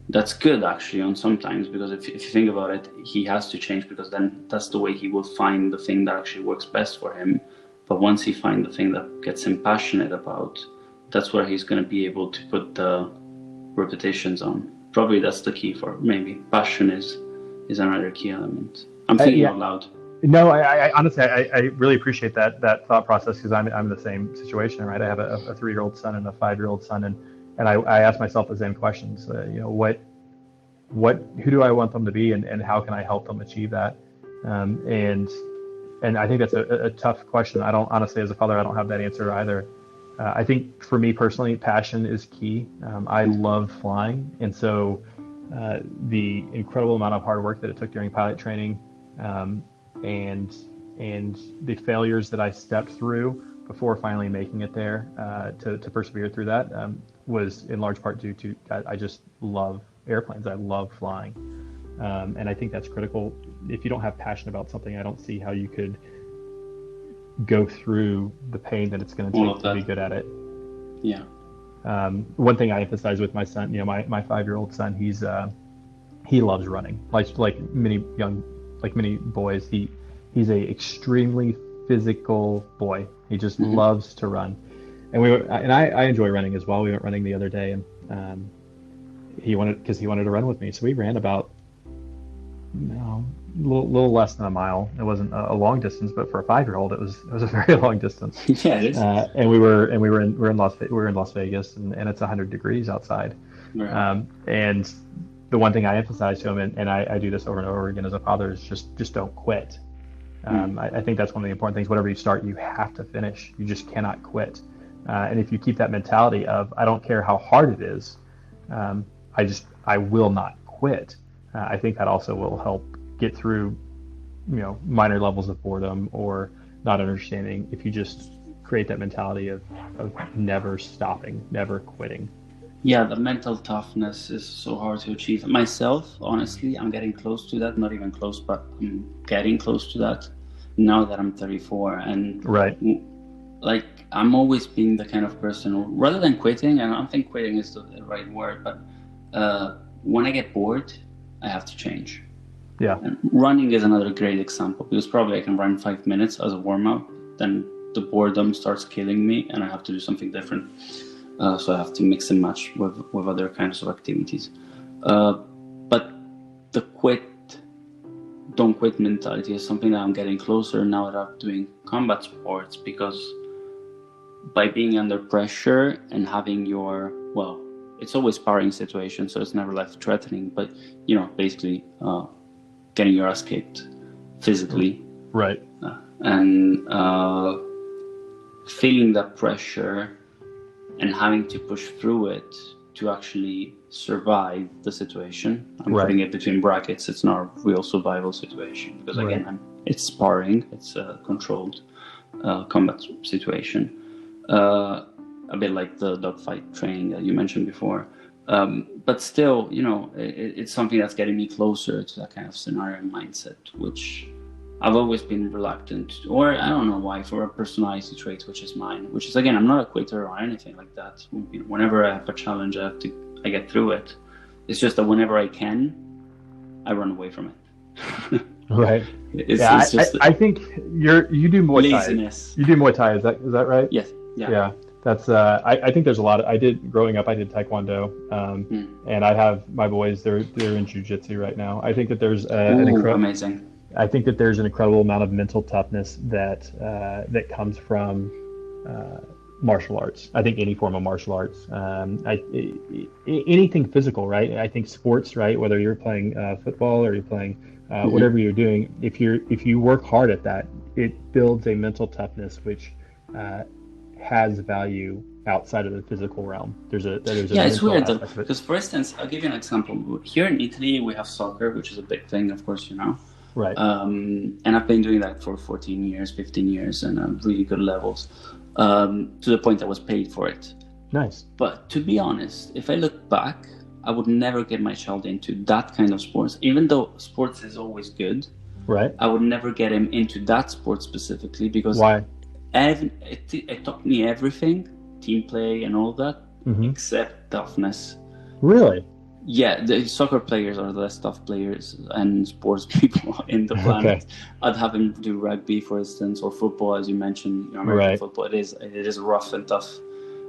that's good actually on sometimes, because if you think about it, he has to change, because then that's the way he will find the thing that actually works best for him. But once he finds the thing that gets him passionate about, that's where he's going to be able to put the repetitions on. Probably that's the key for maybe passion is another key element. I'm thinking out loud. No, I honestly, I really appreciate that thought process, because I'm in the same situation, right? I have a 3-year-old son and a 5-year-old son, and I ask myself the same questions. Who do I want them to be, and how can I help them achieve that? And I think that's a tough question. I don't, honestly, as a father, I don't have that answer either. I think for me personally, passion is key. I love flying, and so the incredible amount of hard work that it took during pilot training, and the failures that I stepped through before finally making it there, to persevere through that, was in large part due to I just love airplanes. I love flying, and I think that's critical. If you don't have passion about something, I don't see how you could go through the pain that it's going to take to be good at it. Yeah. One thing I emphasize with my son, my 5-year-old son, he loves running, like many boys. He's a extremely physical boy. He just loves to run, and I enjoy running as well. We went running the other day, and he wanted to run with me, so we ran about a little less than a mile. It wasn't a long distance, but for a 5-year-old, it was a very long distance. Yeah, it is. And we were in Las Vegas, and it's 100 degrees outside. Right. And the one thing I emphasize to him, and I do this over and over again as a father, is just don't quit. I think that's one of the important things. Whatever you start, you have to finish. You just cannot quit. And if you keep that mentality of, I don't care how hard it is, I will not quit. I think that also will help get through, minor levels of boredom or not understanding, if you just create that mentality of never stopping, never quitting. Yeah, the mental toughness is so hard to achieve. Myself, honestly, I'm getting close to that. Not even close, but I'm getting close to that now that I'm 34. And right, like, I'm always being the kind of person who, rather than quitting, and I don't think quitting is the right word, but when I get bored, I have to change. Yeah. And running is another great example, because probably I can run 5 minutes as a warm-up, then the boredom starts killing me and I have to do something different. So I have to mix and match with other kinds of activities. But the don't quit mentality is something that I'm getting closer now that I'm doing combat sports, because by being under pressure and having it's always sparring situation, so it's never life-threatening, but, basically getting your ass kicked physically. Right. And feeling that pressure and having to push through it to actually survive the situation. I'm putting it between brackets. It's not a real survival situation, because again, it's sparring. It's a controlled combat situation. A bit like the dogfight training that you mentioned before. But still, it's something that's getting me closer to that kind of scenario and mindset, which I've always been reluctant, or I don't know why, for a personality trait, which is mine, which is, again, I'm not a quitter or anything like that. Whenever I have a challenge, I get through it. It's just that whenever I can, I run away from it. Right. It's just I think you do Muay Thai. Laziness. You do Muay Thai, is that right? Yes. Yeah. That's I think there's a lot of, growing up I did taekwondo, and I have my boys, they're in jiu-jitsu right now. I think that there's amazing. I think that there's an incredible amount of mental toughness that comes from martial arts. I think any form of martial arts, anything physical, right? I think sports, right? Whether you're playing football or you're playing whatever you're doing, if you work hard at that, it builds a mental toughness which has value outside of the physical realm. It's weird though, because for instance, I'll give you an example. Here in Italy, we have soccer, which is a big thing, of course, Right. And I've been doing that for 14 years, 15 years, and at really good levels, to the point I was paid for it. Nice. But to be honest, if I look back, I would never get my child into that kind of sports, even though sports is always good. Right. I would never get him into that sport specifically because why? It taught me everything, team play and all that, except toughness. Really? Yeah, the soccer players are the less tough players and sports people in the planet. Okay. I'd have him do rugby, for instance, or football, as you mentioned. American football. It is a rough and tough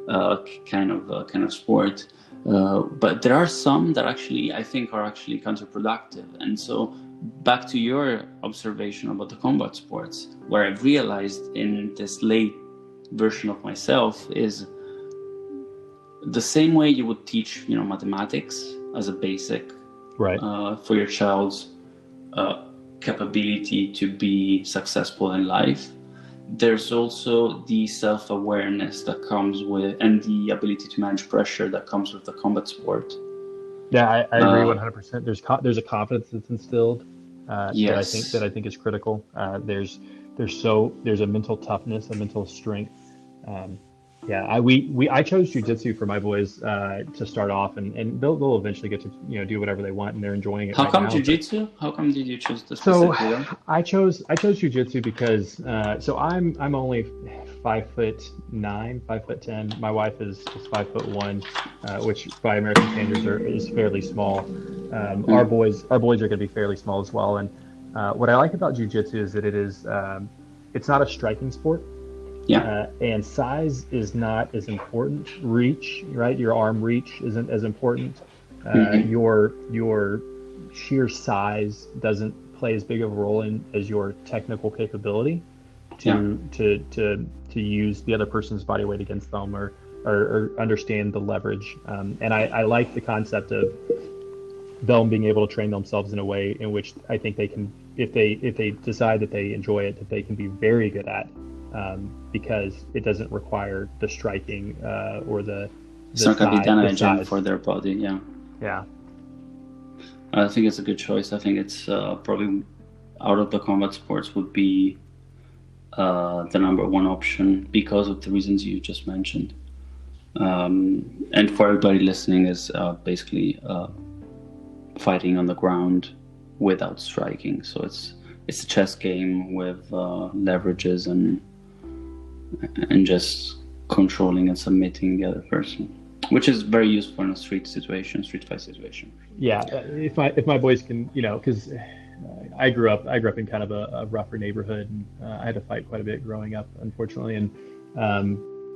kind of sport. But there are some that actually I think are actually counterproductive. And so back to your observation about the combat sports, where I've realized in this late version of myself is the same way you would teach, mathematics as a basic, right, for your child's capability to be successful in life. There's also the self-awareness that comes with, and the ability to manage pressure that comes with the combat sport. Yeah, I agree 100%. There's a confidence that's instilled yes. that I think is critical. There's a mental toughness, a mental strength. I chose jiu-jitsu for my boys to start off, and they'll eventually get to do whatever they want, and they're enjoying it. How come jiu-jitsu? How come did you choose this specifically? So I chose jiu-jitsu because I'm only 5'9", 5'10". My wife is 5'1", which by American standards is fairly small. Our boys are going to be fairly small as well. And what I like about jiu-jitsu is that it's not a striking sport. Yeah. And size is not as important. Reach, right? Your arm reach isn't as important. Your sheer size doesn't play as big of a role as your technical capability to use the other person's body weight against them or understand the leverage. And I like the concept of them being able to train themselves in a way in which I think they can, if they decide that they enjoy it, that they can be very good at. Because it doesn't require the striking or the it's not going to be damaging for their body. Yeah. I think it's a good choice. I think it's probably out of the combat sports would be the number one option because of the reasons you just mentioned. And for everybody listening, is basically fighting on the ground without striking. So it's a chess game with leverages and just controlling and submitting the other person, which is very useful in a street fight situation. Yeah, if my boys can, because I grew up in kind of a rougher neighborhood, and I had to fight quite a bit growing up, unfortunately, and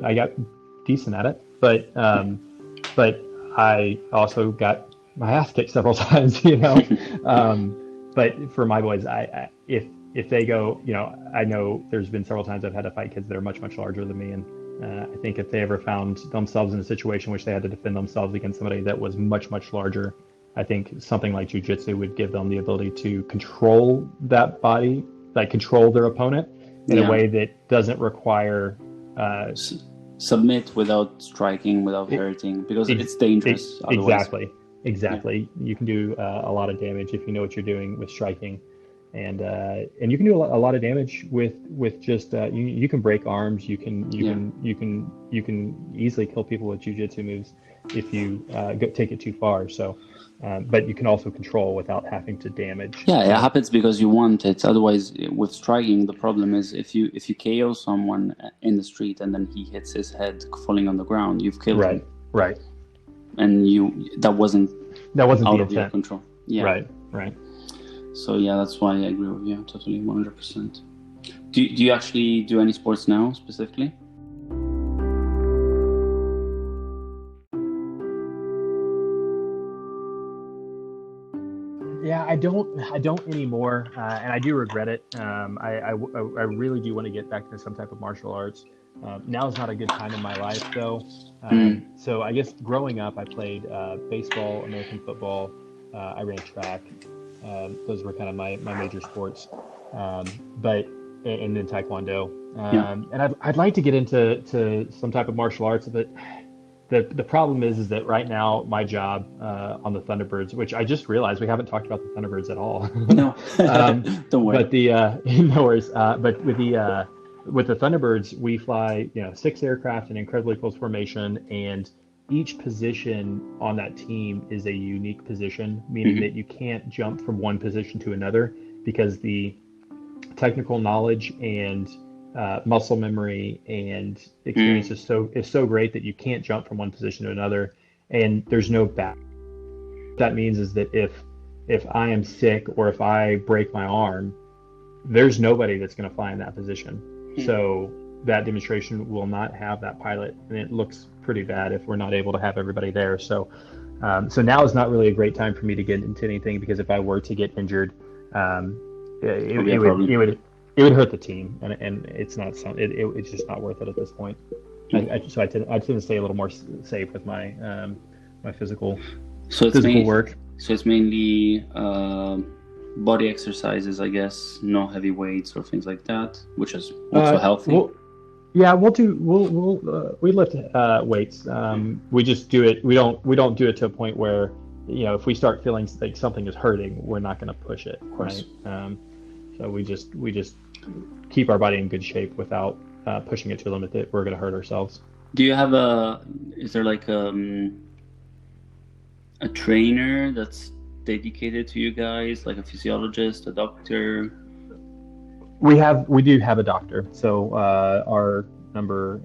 I got decent at it, but I also got my ass kicked several times, But for my boys, if they go, I know there's been several times I've had to fight kids that are much, much larger than me. And I think if they ever found themselves in a situation in which they had to defend themselves against somebody that was much, much larger, I think something like jiu-jitsu would give them the ability to control that body, like control their opponent in a way that doesn't require... submit without striking, without hurting, because it's dangerous. Exactly. Yeah. You can do a lot of damage if you know what you're doing with striking. And you can do a lot of damage with just you can break arms. You can easily kill people with jiu-jitsu moves if you take it too far. So, but you can also control without having to damage. Yeah, it happens because you want it. Otherwise, with striking, the problem is if you KO someone in the street and then he hits his head falling on the ground, you've killed him. Right. And that wasn't out of your control. Yeah. Right. So yeah, that's why I agree with you totally, 100%. Do you actually do any sports now specifically? don't anymore, and I do regret it. I really do want to get back into some type of martial arts. Now is not a good time in my life, though. So I guess growing up, I played baseball, American football. I ran track. Those were kind of my major sports. And then Taekwondo. And I'd like to get into some type of martial arts, but the problem is that right now my job on the Thunderbirds, which I just realized we haven't talked about the Thunderbirds at all. No, don't worry. But no worries. But with the Thunderbirds, we fly 6 aircraft in incredibly close formation, and each position on that team is a unique position, meaning that you can't jump from one position to another because the technical knowledge and muscle memory and experience is so great that you can't jump from one position to another, and there's no back. What that means is that if I am sick or if I break my arm, there's nobody that's going to fly in that position. So that demonstration will not have that pilot, and it looks pretty bad if we're not able to have everybody there. So now is not really a great time for me to get into anything, because if I were to get injured, it would hurt the team, and it's not it's just not worth it at this point. I tend to stay a little more safe with my my physical work. So it's mainly body exercises, I guess, no heavy weights or things like that, which is also healthy. We lift weights. We just do it. We don't do it to a point where if we start feeling like something is hurting, we're not going to push it, right? So we just keep our body in good shape without pushing it to a limit that we're going to hurt ourselves. Do you have is there like a trainer that's dedicated to you guys, like a physiologist, a doctor? We do have a doctor. So our number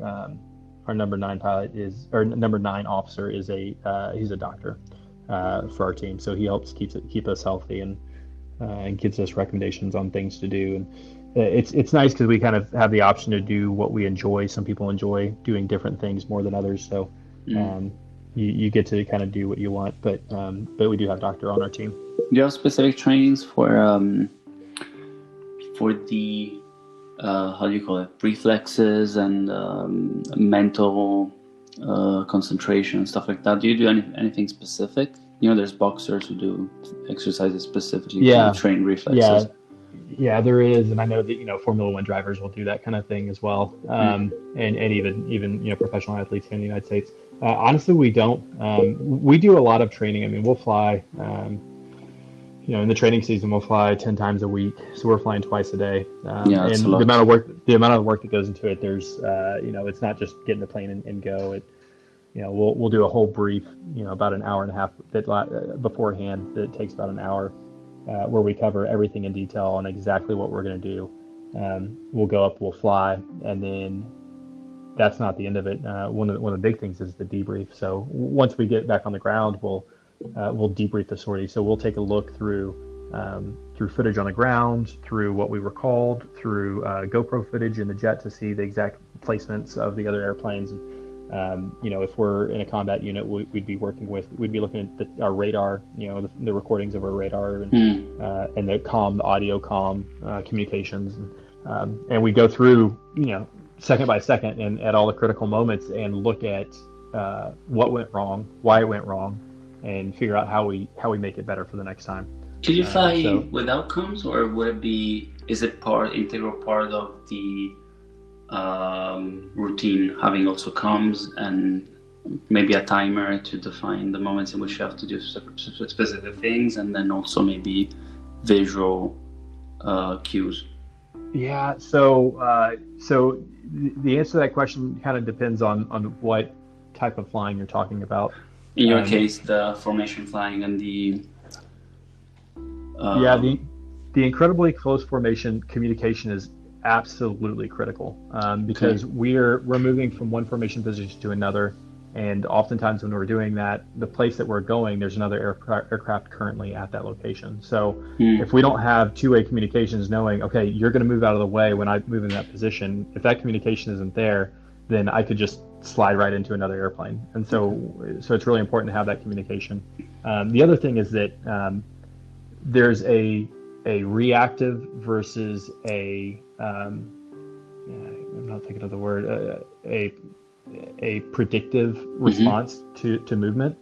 9 pilot or number 9 officer is he's a doctor for our team. So he helps keep us healthy and gives us recommendations on things to do. And it's nice because we kind of have the option to do what we enjoy. Some people enjoy doing different things more than others. So you get to kind of do what you want. But we do have a doctor on our team. Do you have specific trainings for the how do you call it, reflexes and mental concentration and stuff like that? Do you do anything specific? There's boxers who do exercises specifically to train reflexes. Yeah, there is, and I know that Formula One drivers will do that kind of thing as well, and even professional athletes here in the United States. Honestly, we don't. We do a lot of training. I mean, we'll fly. In the training season, we'll fly 10 times a week, so we're flying twice a day. And the amount of work that goes into it, there's it's not just getting the plane and go. We'll do a whole brief, about an hour and a half beforehand. That takes about an hour, where we cover everything in detail on exactly what we're going to do. We'll go up, we'll fly, and then that's not the end of it. One of the big things is the debrief. So once we get back on the ground, we'll debrief the sortie. So we'll take a look through footage on the ground, through what we were called, through GoPro footage in the jet to see the exact placements of the other airplanes. If we're in a combat unit, we'd be looking at our radar, the recordings of our radar and the audio communications, and we go through, second by second and at all the critical moments and look at what went wrong, why it went wrong, and figure out how we make it better for the next time. Can you fly without comms, or is it integral part of the routine, having also comms and maybe a timer to define the moments in which you have to do specific things, and then also maybe visual cues? Yeah, so the answer to that question kind of depends on what type of flying you're talking about. In your case, the formation flying and the incredibly close formation communication is absolutely critical, because we're moving from one formation position to another, and oftentimes when we're doing that, the place that we're going, there's another aircraft currently at that location. So if we don't have two-way communications, knowing, okay, you're going to move out of the way when I move in that position, if that communication isn't there, then I could just slide right into another airplane. And so it's really important to have that communication. The other thing is that there's a reactive versus I'm not thinking of the word, a predictive response to movement.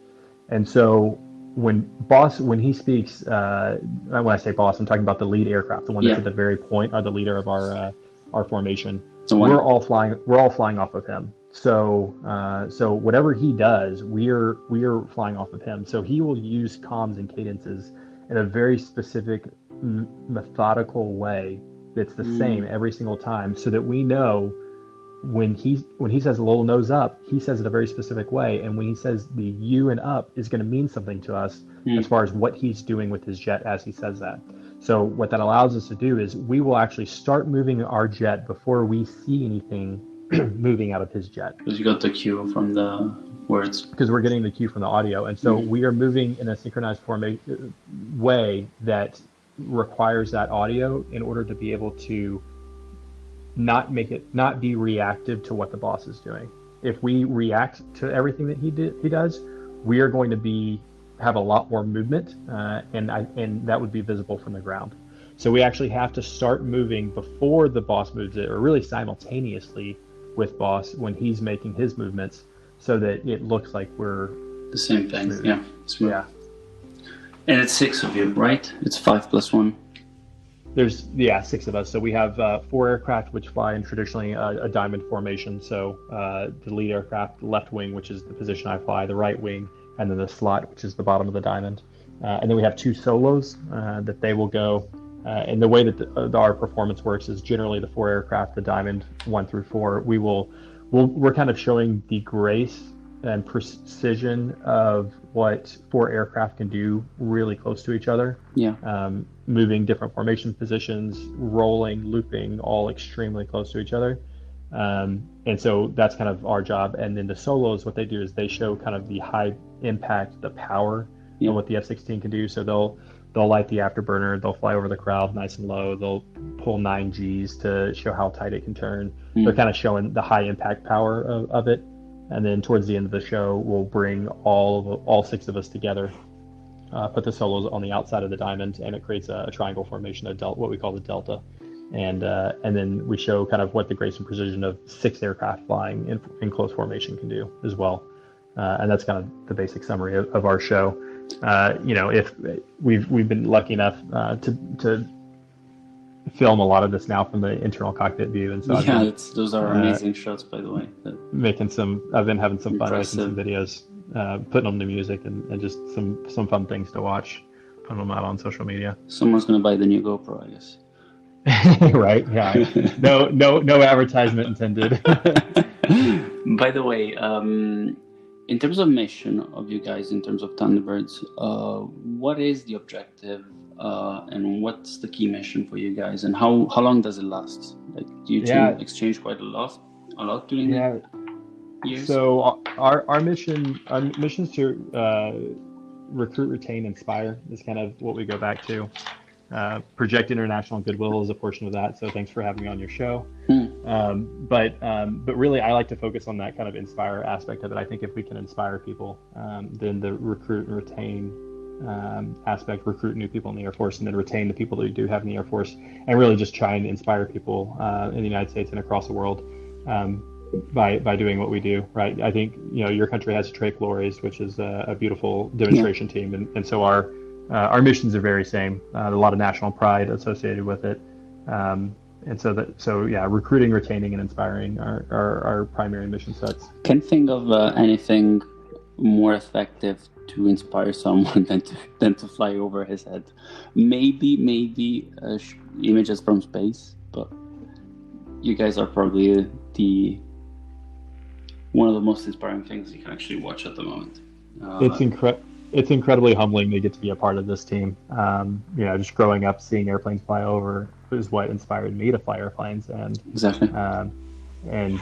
And so when he speaks, when I say boss, I'm talking about the lead aircraft, the one that's at the very point, or the leader of our formation. We're all flying off of him. So whatever he does, we're flying off of him. So he will use comms and cadences in a very specific, methodical way that's the same every single time, so that we know when he says a little nose up, he says it a very specific way, and when he says the U and up is going to mean something to us as far as what he's doing with his jet as he says that. So what that allows us to do is we will actually start moving our jet before we see anything moving out of his jet. Because you got the cue from the words. Because we're getting the cue from the audio, and so we are moving in a synchronized way that requires that audio in order to be able to not be reactive to what the boss is doing. If we react to everything that he does, we are going to have a lot more movement, and that would be visible from the ground. So we actually have to start moving before the boss moves it, or really simultaneously with boss when he's making his movements, so that it looks like we're the same thing. Smooth. Yeah, smooth. Yeah. And it's 6 of you, right? It's 5 + 1. There's 6 of us. So we have 4 aircraft which fly in traditionally a diamond formation. So the lead aircraft, the left wing, which is the position I fly, the right wing, and then the slot, which is the bottom of the diamond. And then we have 2 solos that they will go. And the way that our performance works is generally the 4 aircraft, the diamond 1 through 4. We're kind of showing the grace and precision of what 4 aircraft can do really close to each other. Yeah. Moving different formation positions, rolling, looping, all extremely close to each other. And so that's kind of our job. And then the solos, what they do is they show kind of the high impact, the power of what the F-16 can do. So they'll light the afterburner, they'll fly over the crowd nice and low, they'll pull 9 Gs to show how tight it can turn. They're kind of showing the high impact power of it. And then towards the end of the show, we'll bring all 6 of us together, put the solos on the outside of the diamond, and it creates a triangle formation, what we call the delta. And then we show kind of what the grace and precision of 6 aircraft flying in close formation can do as well. And that's kind of the basic summary of our show. If we've been lucky enough to film a lot of this now from the internal cockpit view, and so those are amazing shots, by the way. I've been having some fun making some videos, putting on the music and just some fun things to watch, putting them out on social media. Someone's gonna buy the new GoPro, I guess. Right? Yeah. No advertisement intended. By the way, in terms of mission of you guys, in terms of Thunderbirds, what is the objective? And what's the key mission for you guys, and how long does it last? Like, do you exchange quite a lot during the years? So our mission's to recruit, retain, inspire is kind of what we go back to. Project international goodwill is a portion of that. So thanks for having me on your show. But really, I like to focus on that kind of inspire aspect of it. I think if we can inspire people, then the recruit and retain aspect, recruit new people in the Air Force, and then retain the people that we do have in the Air Force, and really just try and inspire people in the United States and across the world by doing what we do, right? I think your country has Trey Glories, which is a beautiful demonstration team, and so our missions are very same. A lot of national pride associated with it, and so recruiting, retaining, and inspiring are our primary mission sets. Can't think of anything more effective to inspire someone than to fly over his head. Maybe images from space, but you guys are probably one of the most inspiring things you can actually watch at the moment. It's incredibly humbling to get to be a part of this team. Just growing up seeing airplanes fly over is what inspired me to fly airplanes, and exactly. And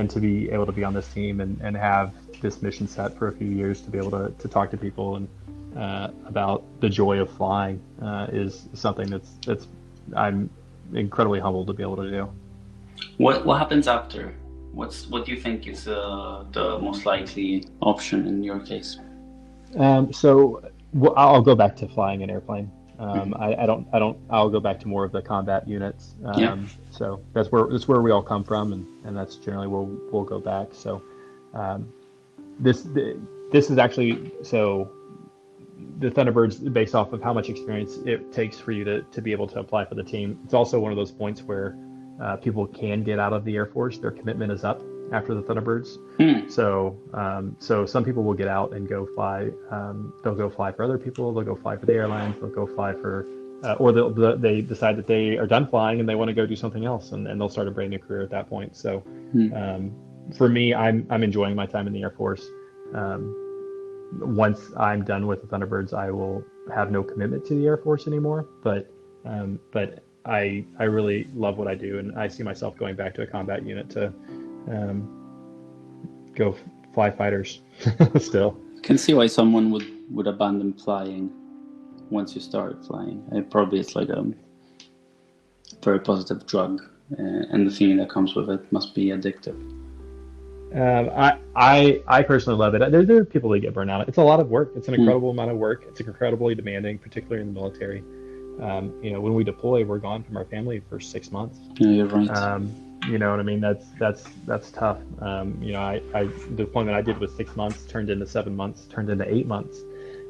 to be able to be on this team and have this mission set for a few years, to be able to talk to people and about the joy of flying is something that's I'm incredibly humbled to be able to do. What happens after? What do you think is the most likely option in your case? So I'll go back to flying an airplane. I'll go back to more of the combat units. Yeah. So that's where we all come from, and that's generally where we'll go back. So this is actually so the Thunderbirds, based off of how much experience it takes for you to be able to apply for the team. It's also one of those points where people can get out of the Air Force. Their commitment is up after the Thunderbirds. So some people will get out and go fly. They'll go fly for other people. They'll go fly for the airlines. They'll go fly for, or they decide that they are done flying and they want to go do something else, and they'll start a brand new career at that point. So for me, I'm enjoying my time in the Air Force. Once I'm done with the Thunderbirds, I will have no commitment to the Air Force anymore. But I really love what I do, and I see myself going back to a combat unit to go fly fighters still. I can see why someone would abandon flying once you start flying. Probably it's like a very positive drug, and the feeling that comes with it must be addictive. I personally love it. There are people that get burned out. It's a lot of work. It's an incredible amount of work. It's incredibly demanding, particularly in the military. When we deploy, we're gone from our family for 6 months. Yeah, you're right. You know what I mean? That's tough. The deployment I did was 6 months, turned into 7 months, turned into 8 months.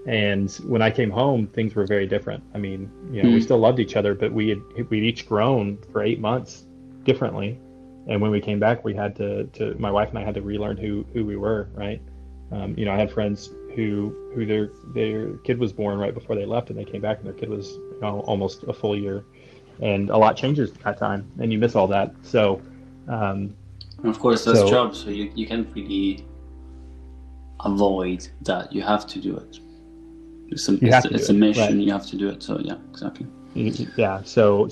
And when I came home, things were very different. I mean, we still loved each other, but we'd each grown for 8 months differently. And when we came back, we had to my wife and I had to relearn who we were, right? I had friends who their kid was born right before they left, and they came back and their kid was almost a full year, and a lot changes at that time, and you miss all that. So, of course, that's jobs, so you can't really avoid that. You have to do it. It's a mission. Right. You have to do it. So yeah, exactly. Yeah. So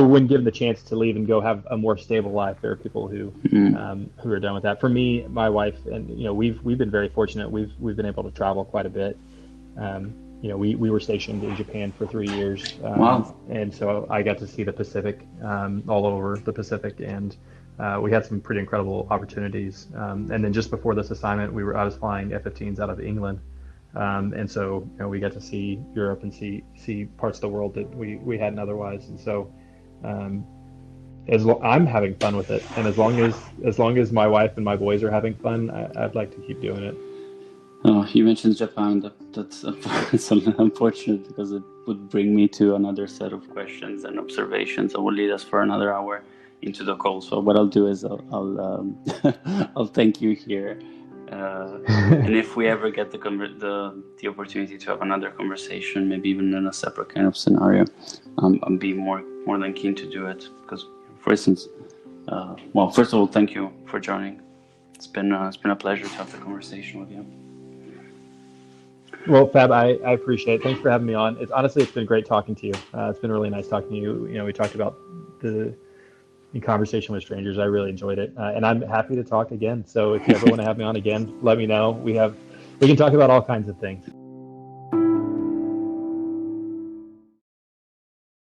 when given the chance to leave and go have a more stable life, there are people who are done with that. For me, my wife, and we've been very fortunate. We've been able to travel quite a bit. We were stationed in Japan for 3 years. Wow. And so I got to see the Pacific, all over the Pacific, and we had some pretty incredible opportunities. And then just before this assignment, I was flying F-15s out of England. And so we got to see Europe and see parts of the world that we hadn't otherwise. And so I'm having fun with it, and as long as my wife and my boys are having fun, I'd like to keep doing it. Oh, you mentioned Japan. That's unfortunate, because it would bring me to another set of questions and observations that will lead us for another hour into the call. So what I'll do is I'll thank you here. And if we ever get the opportunity to have another conversation, maybe even in a separate kind of scenario, I'd be more than keen to do it. Because, for instance, first of all, thank you for joining. It's been a pleasure to have the conversation with you. Well, Fab, I appreciate it. Thanks for having me on. It's been great talking to you. It's been really nice talking to you. We talked about the conversation with strangers. I really enjoyed it, and I'm happy to talk again. So if you ever want to have me on again, let me know. We can talk about all kinds of things.